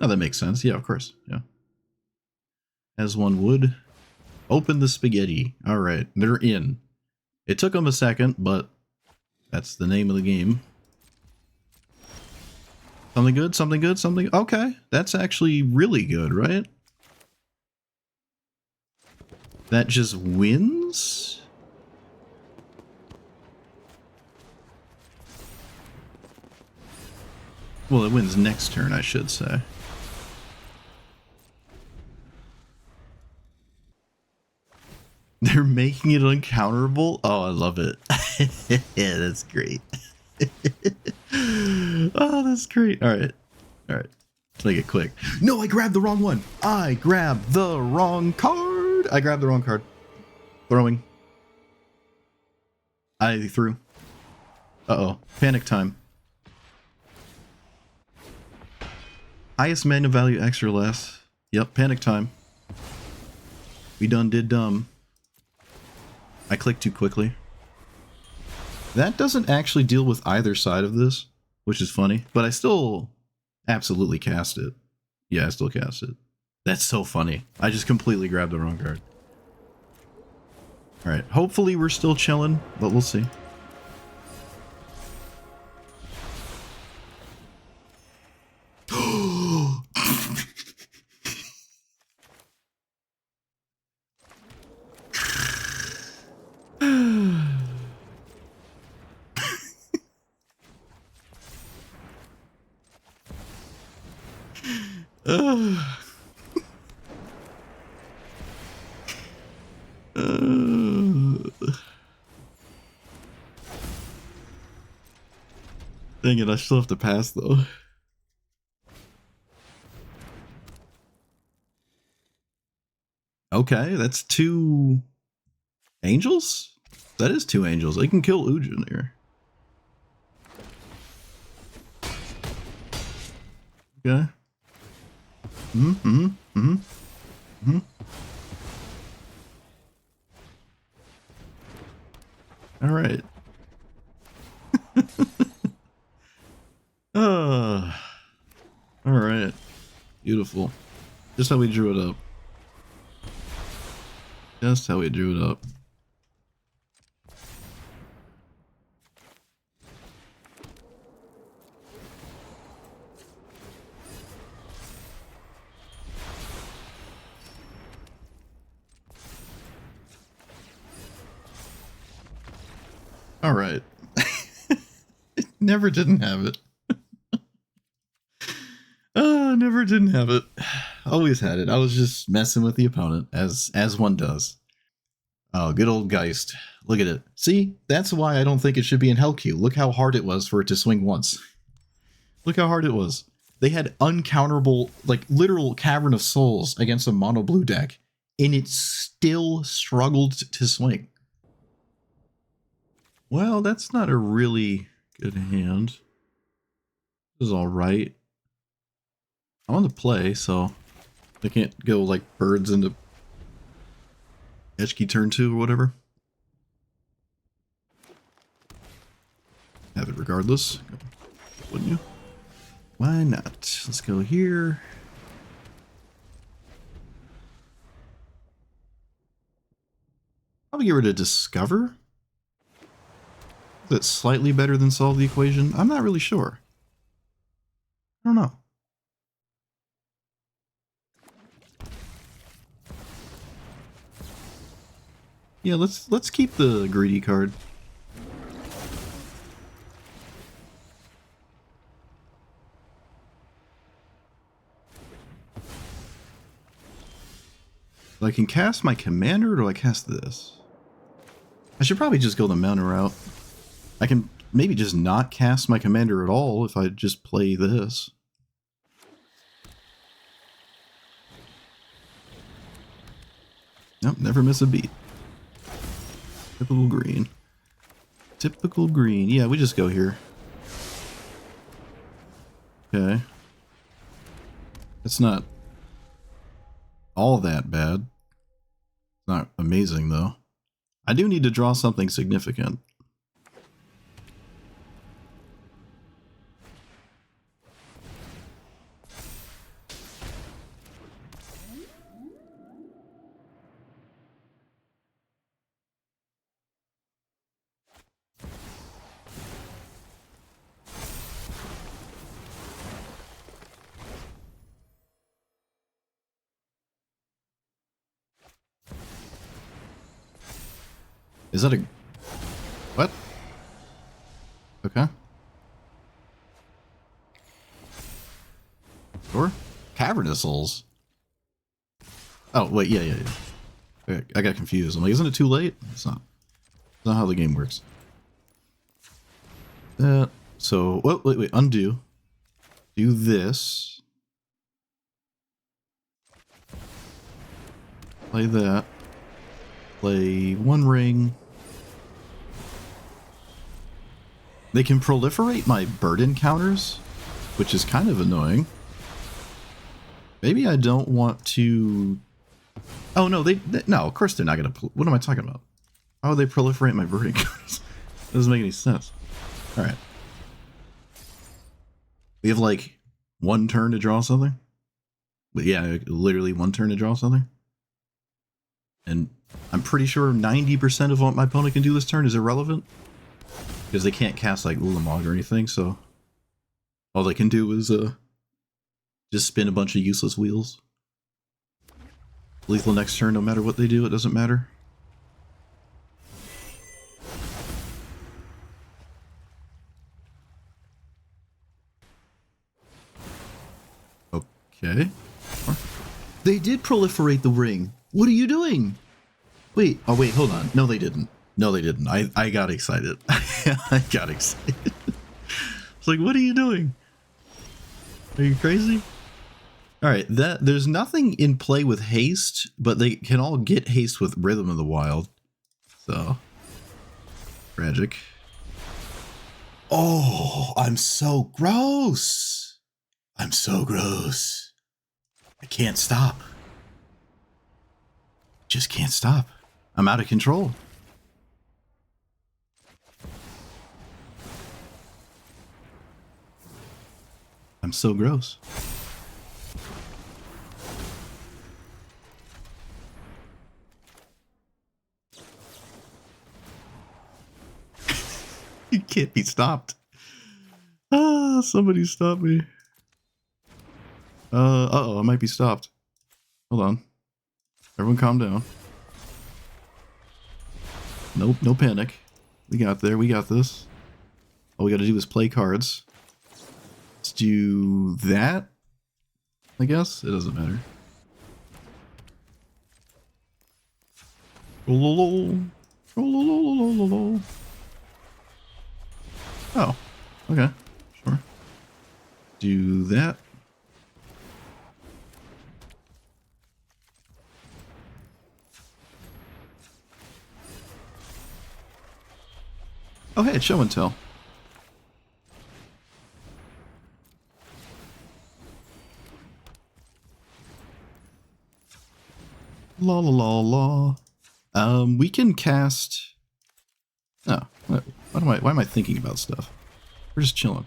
S1: Oh, that makes sense. Yeah, of course. Yeah. As one would. Open the spaghetti. Alright, they're in. It took them a second, but that's the name of the game. Something good? Something good? Something... Okay, that's actually really good, right? That just wins? Well, it wins next turn, I should say. They're making it uncounterable? Oh, I love it. Yeah, that's great. Oh, that's great. Alright. Alright. Let's make it quick. No, I grabbed the wrong one. I grabbed the wrong card. I grabbed the wrong card. Throwing. I threw. Uh-oh. Panic time. Highest mana value X or less. Yep, panic time. We done did dumb. I clicked too quickly. That doesn't actually deal with either side of this, which is funny, but I still absolutely cast it. Yeah, I still cast it. That's so funny. I just completely grabbed the wrong card. Alright, hopefully we're still chilling, but we'll see. Dang it, I still have to pass though. Okay, that's 2 angels? That is 2 angels. I can kill Ujin here. Okay. Alright. Alright. Beautiful. Just how we drew it up. Just how we drew it up. All right. Never didn't have it. Never didn't have it. Always had it. I was just messing with the opponent, as one does. Oh, good old Geist. Look at it. See? That's why I don't think it should be in Hell Queue. Look how hard it was for it to swing once. Look how hard it was. They had uncounterable, like, literal Cavern of Souls against a mono blue deck, and it still struggled to swing. Well, that's not a really good hand. This is alright. I'm on the play, so I can't go, like, birds into edge key turn 2 or whatever. Have it regardless, wouldn't you? Why not? Let's go here. Probably get rid of Discover. That's slightly better than Solve the Equation. I'm not really sure. I don't know. Yeah, let's keep the greedy card. I can cast my commander, or do I cast this? I should probably just go the mountain route. I can maybe just not cast my commander at all if I just play this. Nope, never miss a beat. Typical green. Typical green. Yeah, we just go here. Okay. It's not all that bad. It's not amazing, though. I do need to draw something significant. Is that a... What? Okay. Sure. Cavern of Souls. Oh, wait, yeah. Okay, I got confused. I'm like, isn't it too late? It's not. It's not how the game works. So, wait, undo. Do this. Play that. Play one ring. They can proliferate my burden counters, which is kind of annoying. Maybe I don't want to... Oh, no, no, of course they're not going to... What am I talking about? How would they proliferate my burden counters? Doesn't make any sense. Alright. We have, like, one turn to draw something? But yeah, literally one turn to draw something. And I'm pretty sure 90% of what my opponent can do this turn is irrelevant. Because they can't cast, like, Ulamog or anything, so... All they can do is, just spin a bunch of useless wheels. Lethal next turn, no matter what they do, it doesn't matter. Okay. They did proliferate the ring! What are you doing? Wait, oh wait, hold on. No, they didn't. No, they didn't. I got excited. I got excited. It's like, what are you doing? Are you crazy? Alright, there's nothing in play with haste, but they can all get haste with Rhythm of the Wild. So, tragic. Oh, I'm so gross. I'm so gross. I can't stop. Just can't stop. I'm out of control. I'm so gross. You can't be stopped. Ah, somebody stop me. Uh-oh, I might be stopped. Hold on. Everyone calm down. Nope, no panic. We got there. We got this. All we got to do is play cards. Let's do that. I guess it doesn't matter. Oh, okay, sure. Do that. Oh, hey, it's show and tell. La la la la. We can cast. Oh, why am I thinking about stuff? We're just chilling.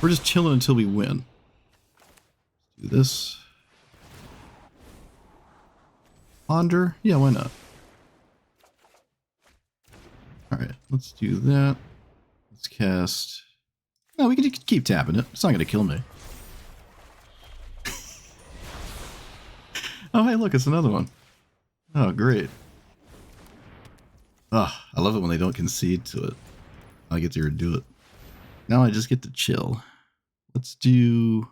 S1: We're just chilling until we win. Do this. Ponder? Yeah, why not? Alright, let's do that. Let's cast. No, we can just keep tapping it. It's not going to kill me. Oh, hey, look, it's another one. Oh, great. Oh, I love it when they don't concede to it. I get to do it. Now I just get to chill. Let's do...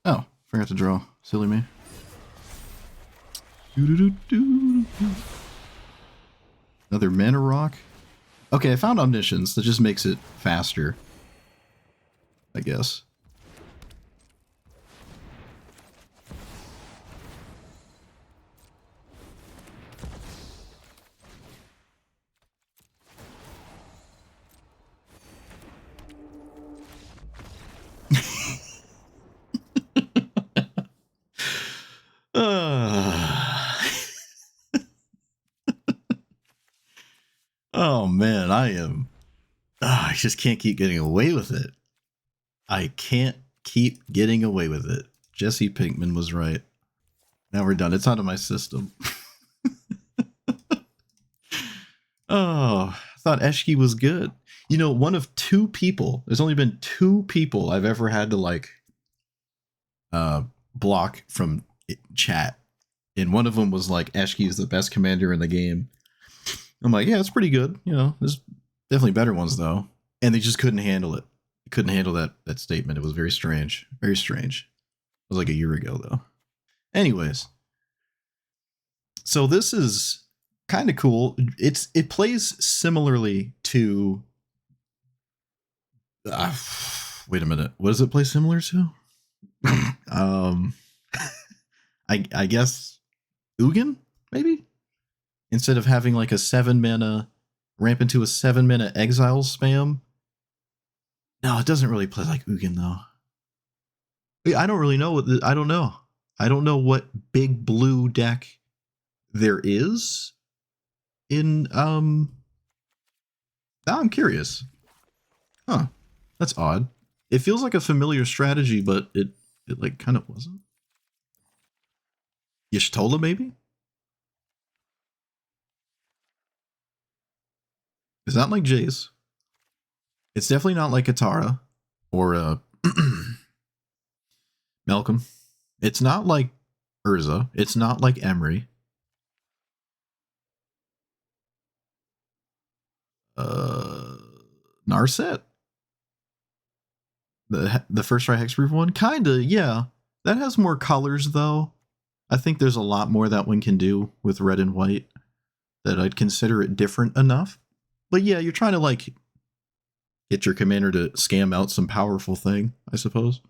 S1: Oh, forgot to draw. Silly me. Another mana rock. Okay, I found Omniscience. That just makes it faster, I guess. Oh man, I just can't keep getting away with it. I can't keep getting away with it. Jesse Pinkman was right. Now we're done. It's out of my system. Oh, I thought Eshki was good. You know, one of two people. There's only been two people I've ever had to like block from chat, and one of them was like, Eshki is the best commander in the game. I'm like, yeah, it's pretty good. You know, there's definitely better ones though, and they just couldn't handle it. They couldn't handle that statement. It was very strange. Very strange. It was like a year ago though. Anyways, so this is kind of cool. It plays similarly to. Wait a minute. What does it play similar to? I guess Ugin, maybe? Instead of having like a 7 mana ramp into a 7 mana exile spam. No, it doesn't really play like Ugin though. I don't really know what I don't know. I don't know what big blue deck there is in now I'm curious. Huh. That's odd. It feels like a familiar strategy, but it like kind of wasn't. Y'shtola, maybe? It's not like Jace. It's definitely not like Katara or Malcolm. It's not like Urza. It's not like Emry. Narset? The first right hexproof one? Kinda, yeah. That has more colors though. I think there's a lot more that one can do with red and white that I'd consider it different enough. But yeah, you're trying to like get your commander to scam out some powerful thing, I suppose.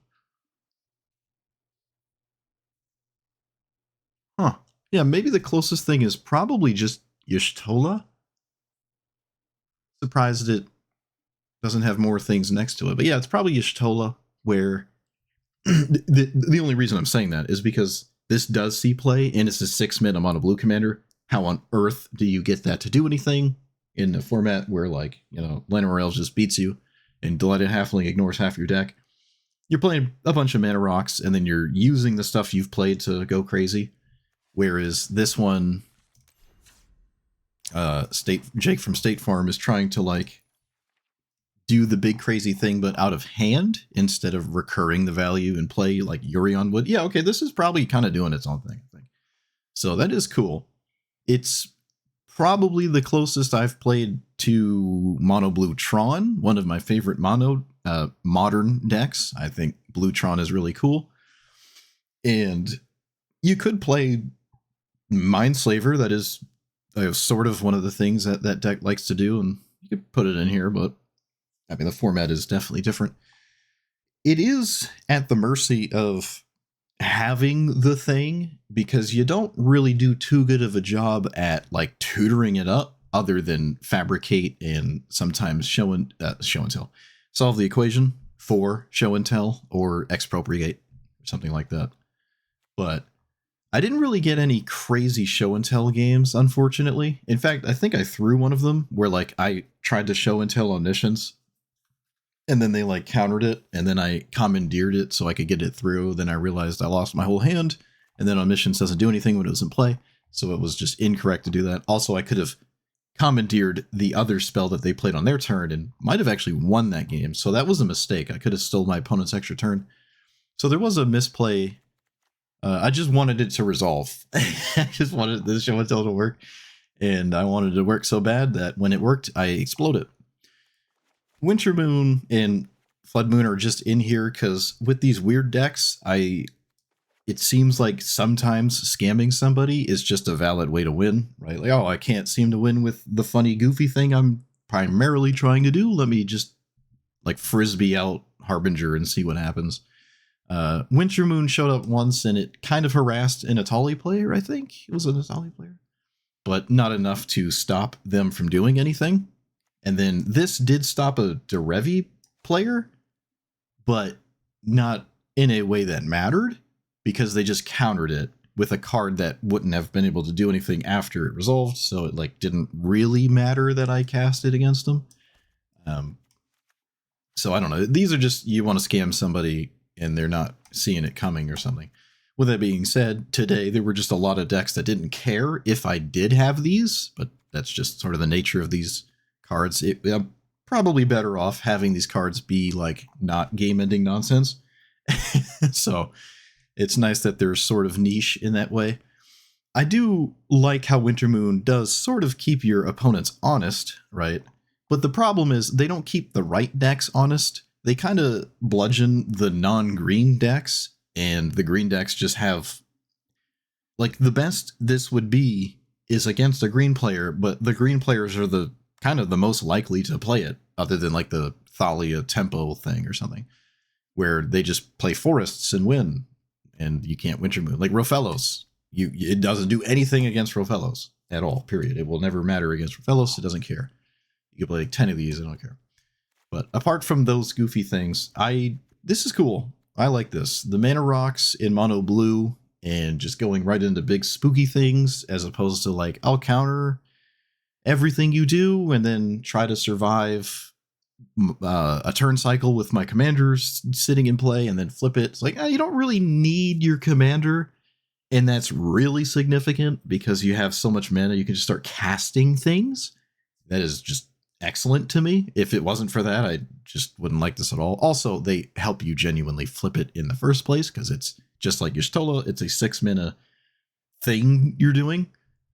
S1: Huh. Yeah, maybe the closest thing is probably just Y'shtola. Surprised it doesn't have more things next to it. But yeah, it's probably Y'shtola, where the only reason I'm saying that is because this does see play, and it's a 6-mana mono blue commander. How on earth do you get that to do anything in a format where, like, you know, Lana Morales just beats you and Delighted Halfling ignores half your deck? You're playing a bunch of mana rocks, and then you're using the stuff you've played to go crazy. Whereas this one, Jake from State Farm is trying to, like, do the big crazy thing, but out of hand instead of recurring the value and play like Yuri on Wood. Yeah, okay, this is probably kind of doing its own thing, I think. So that is cool. It's probably the closest I've played to Mono Blue Tron, one of my favorite modern decks. I think Blue Tron is really cool. And you could play Mindslaver. That is sort of one of the things that that deck likes to do, and you could put it in here, but I mean, the format is definitely different. It is at the mercy of having the thing, because you don't really do too good of a job at like tutoring it up other than fabricate and sometimes show and tell, solve the equation for show and tell or expropriate or something like that. But I didn't really get any crazy show and tell games, unfortunately. In fact, I think I threw one of them where like I tried to show and tell omniscience, and then they like countered it, and then I commandeered it so I could get it through. Then I realized I lost my whole hand, and then omniscience doesn't do anything when it was in play, so it was just incorrect to do that. Also, I could have commandeered the other spell that they played on their turn and might have actually won that game, so that was a mistake. I could have stole my opponent's extra turn. So there was a misplay. I just wanted it to resolve. I just wanted the show and tell to work, and I wanted it to work so bad that when it worked, I exploded. Winter Moon and Flood Moon are just in here because with these weird decks, it seems like sometimes scamming somebody is just a valid way to win, right? Like, oh, I can't seem to win with the funny, goofy thing I'm primarily trying to do. Let me just like frisbee out Harbinger and see what happens. Winter Moon showed up once and it kind of harassed an Etali player, I think. It was an Etali player. But not enough to stop them from doing anything. And then this did stop a Derevi player, but not in a way that mattered, because they just countered it with a card that wouldn't have been able to do anything after it resolved. So it like didn't really matter that I cast it against them. So I don't know. These are just, you want to scam somebody and they're not seeing it coming or something. With that being said, today there were just a lot of decks that didn't care if I did have these, but that's just sort of the nature of these cards. I'm probably better off having these cards be like not game-ending nonsense. So it's nice that they're sort of niche in that way. I do like how Winter Moon does sort of keep your opponents honest, right? But the problem is they don't keep the right decks honest. They kind of bludgeon the non-green decks, and the green decks just have, like, the best this would be is against a green player, but the green players are the kind of the most likely to play it, other than like the Thalia tempo thing or something, where they just play forests and win, and you can't Winter Moon. Like Rofellos, it doesn't do anything against Rofellos at all, period. It will never matter against Rofellos. It doesn't care. You can play like 10 of these, I don't care. But apart from those goofy things, this is cool. I like this. The mana rocks in mono blue and just going right into big spooky things, as opposed to like, I'll counter everything you do and then try to survive a turn cycle with my commanders sitting in play and then flip it. It's like, you don't really need your commander. And that's really significant because you have so much mana, you can just start casting things. That is just excellent to me. If it wasn't for that, I just wouldn't like this at all. Also, they help you genuinely flip it in the first place, because it's just like your Stola. It's a 6 mana thing you're doing.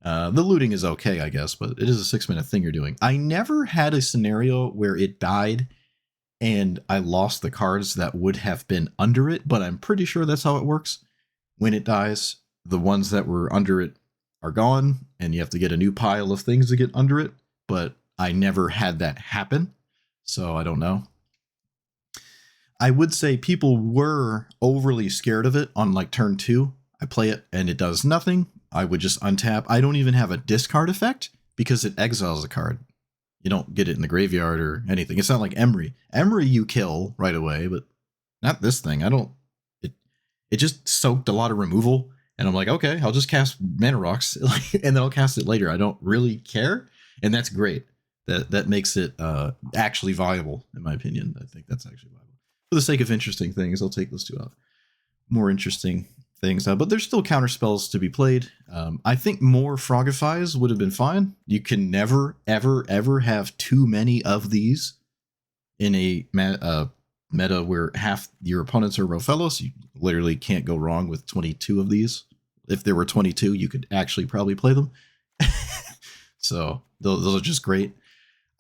S1: The looting is okay, I guess, but it is a 6 minute thing you're doing. I never had a scenario where it died and I lost the cards that would have been under it, but I'm pretty sure that's how it works. When it dies, the ones that were under it are gone, and you have to get a new pile of things to get under it, but I never had that happen, so I don't know. I would say people were overly scared of it on like turn 2. I play it and it does nothing. I would just untap. I don't even have a discard effect because it exiles a card. You don't get it in the graveyard or anything. It's not like Emry. Emry you kill right away, but not this thing. It just soaked a lot of removal, and I'm like, okay, I'll just cast Mana Rocks, and then I'll cast it later. I don't really care, and that's great. That makes it actually viable, in my opinion. I think that's actually viable. For the sake of interesting things, I'll take those two out. More interesting things, but there's still counter spells to be played. I think more Frogifies would have been fine. You can never, ever, ever have too many of these in a meta where half your opponents are Rofellos. You literally can't go wrong with 22 of these. If there were 22, you could actually probably play them. So those are just great.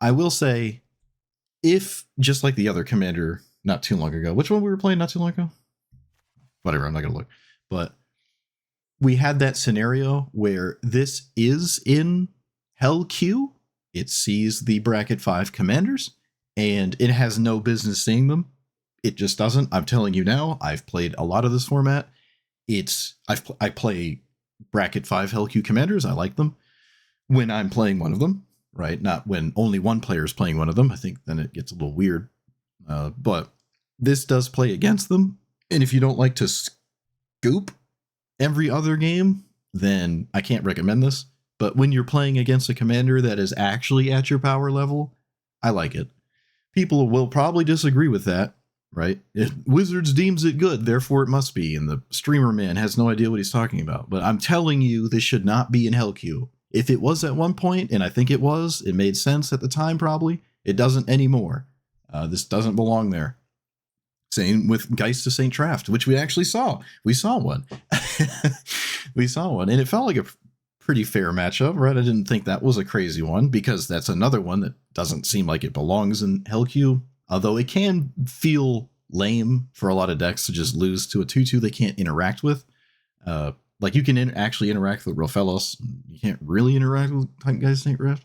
S1: I will say, if just like the other commander not too long ago, which one we were playing not too long ago? Whatever, I'm not gonna look. But we had that scenario where this is in Hell Q. It sees the bracket 5 commanders, and it has no business seeing them. It just doesn't. I'm telling you now, I've played a lot of this format. I play bracket 5 Hell Q commanders. I like them when I'm playing one of them, right? Not when only one player is playing one of them. I think then it gets a little weird. But this does play against them. And if you don't like to scoop every other game, then I can't recommend this. But when you're playing against a commander that is actually at your power level, I like it. People will probably disagree with that, right? Wizards deems it good, therefore it must be, and the streamer man has no idea what he's talking about. But I'm telling you, this should not be in Hell Q. If it was at one point, and I think it was, it made sense at the time probably, it doesn't anymore. This doesn't belong there. Same with Geist of St. Traft, which we actually saw. We saw one. We saw one, and it felt like a pretty fair matchup, right? I didn't think that was a crazy one, because that's another one that doesn't seem like it belongs in Hell Q, although it can feel lame for a lot of decks to just lose to a 2/2 they can't interact with. Like you can actually interact with Rofellos. You can't really interact with Geist of St. Traft.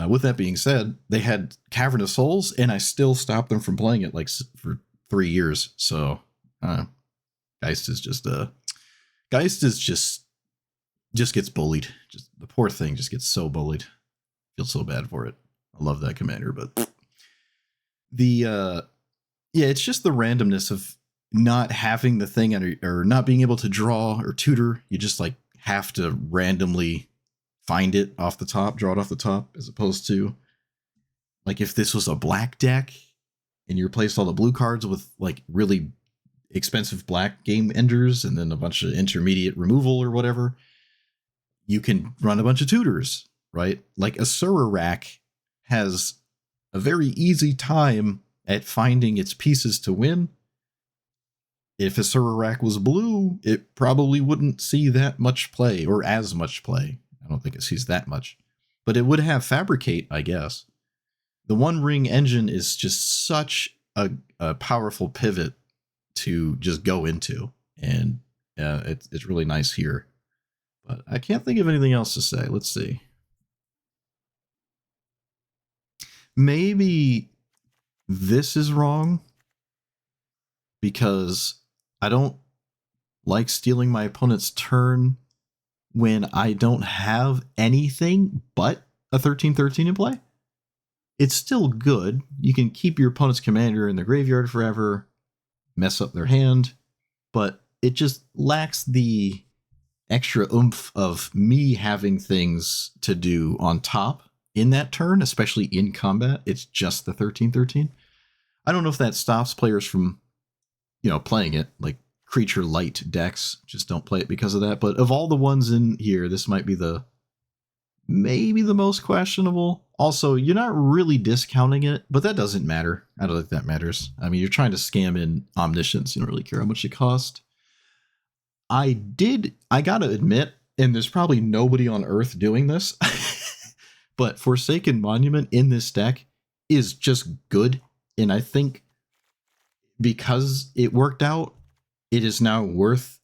S1: With that being said, they had Cavern of Souls, and I still stopped them from playing it like for 3 years. So Geist is just gets bullied. Just the poor thing just gets so bullied. Feel so bad for it. I love that commander, but it's just the randomness of not having the thing or not being able to draw or tutor. You just like have to randomly find it off the top, draw it off the top, as opposed to like if this was a black deck and you replaced all the blue cards with like really expensive black game enders and then a bunch of intermediate removal or whatever, you can run a bunch of tutors, right? Like a Surarack has a very easy time at finding its pieces to win. If a Surarack was blue, it probably wouldn't see that much play, or as much play. I don't think it sees that much, but it would have Fabricate, I guess. The One Ring engine is just such a powerful pivot to just go into, and it's really nice here. But I can't think of anything else to say. Let's see. Maybe this is wrong because I don't like stealing my opponent's turn when I don't have anything but a 13/13 in play. It's still good. You can keep your opponent's commander in the graveyard forever, mess up their hand, but it just lacks the extra oomph of me having things to do on top in that turn, especially in combat. It's just the 13/13. I don't know if that stops players from, playing it. Like creature light decks just don't play it because of that. But of all the ones in here, this might be maybe the most questionable. Also, you're not really discounting it, but that doesn't matter. I don't think that matters. I mean, you're trying to scam in Omniscience. You don't really care how much it cost. I gotta admit, and there's probably nobody on Earth doing this, but Forsaken Monument in this deck is just good. And I think because it worked out, it is now worth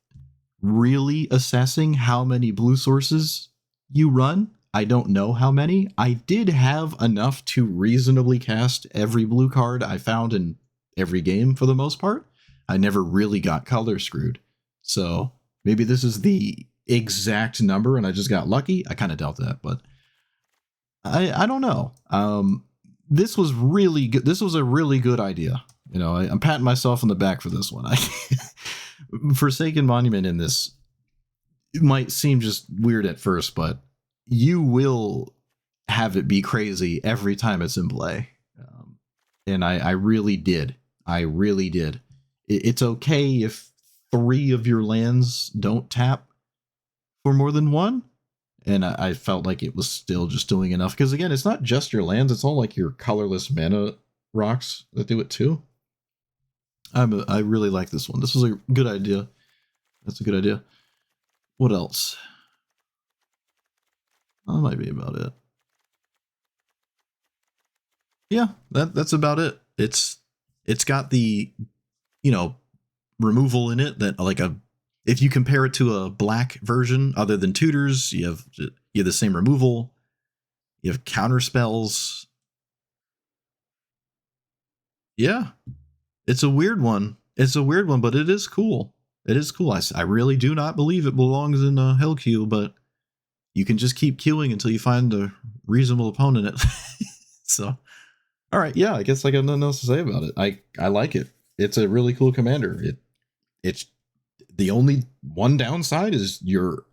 S1: really assessing how many blue sources you run. I don't know how many. I did have enough to reasonably cast every blue card I found in every game for the most part. I never really got color screwed. So maybe this is the exact number and I just got lucky. I kind of doubt that, but I don't know. This was really good. This was a really good idea. I'm patting myself on the back for this one. Forsaken Monument in this, it might seem just weird at first, but you will have it be crazy every time it's in play. And I really did. I really did. It's okay if 3 of your lands don't tap for more than 1. And I felt like it was still just doing enough. Because again, it's not just your lands. It's all like your colorless mana rocks that do it too. I really like this one. This was a good idea. That's a good idea. What else? That might be about it. Yeah, that's about it. It's got the, you know, removal in it that like a, if you compare it to a black version other than tutors, you have the same removal. You have counter spells. Yeah, it's a weird one. It's a weird one, but it is cool. It is cool. I really do not believe it belongs in a hell queue, but you can just keep queuing until you find a reasonable opponent. So, all right, yeah, I guess I got nothing else to say about it. I like it. It's a really cool commander. It's the only one downside is your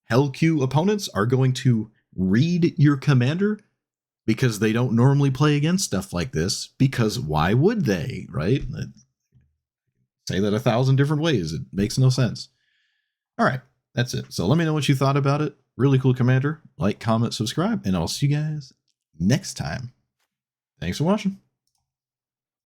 S1: hell queue opponents are going to read your commander because they don't normally play against stuff like this. Because why would they, right? Say that 1,000 different ways. It makes no sense. All right, that's it. So let me know what you thought about it. Really cool commander. Like, comment, subscribe, and I'll see you guys next time. Thanks for watching.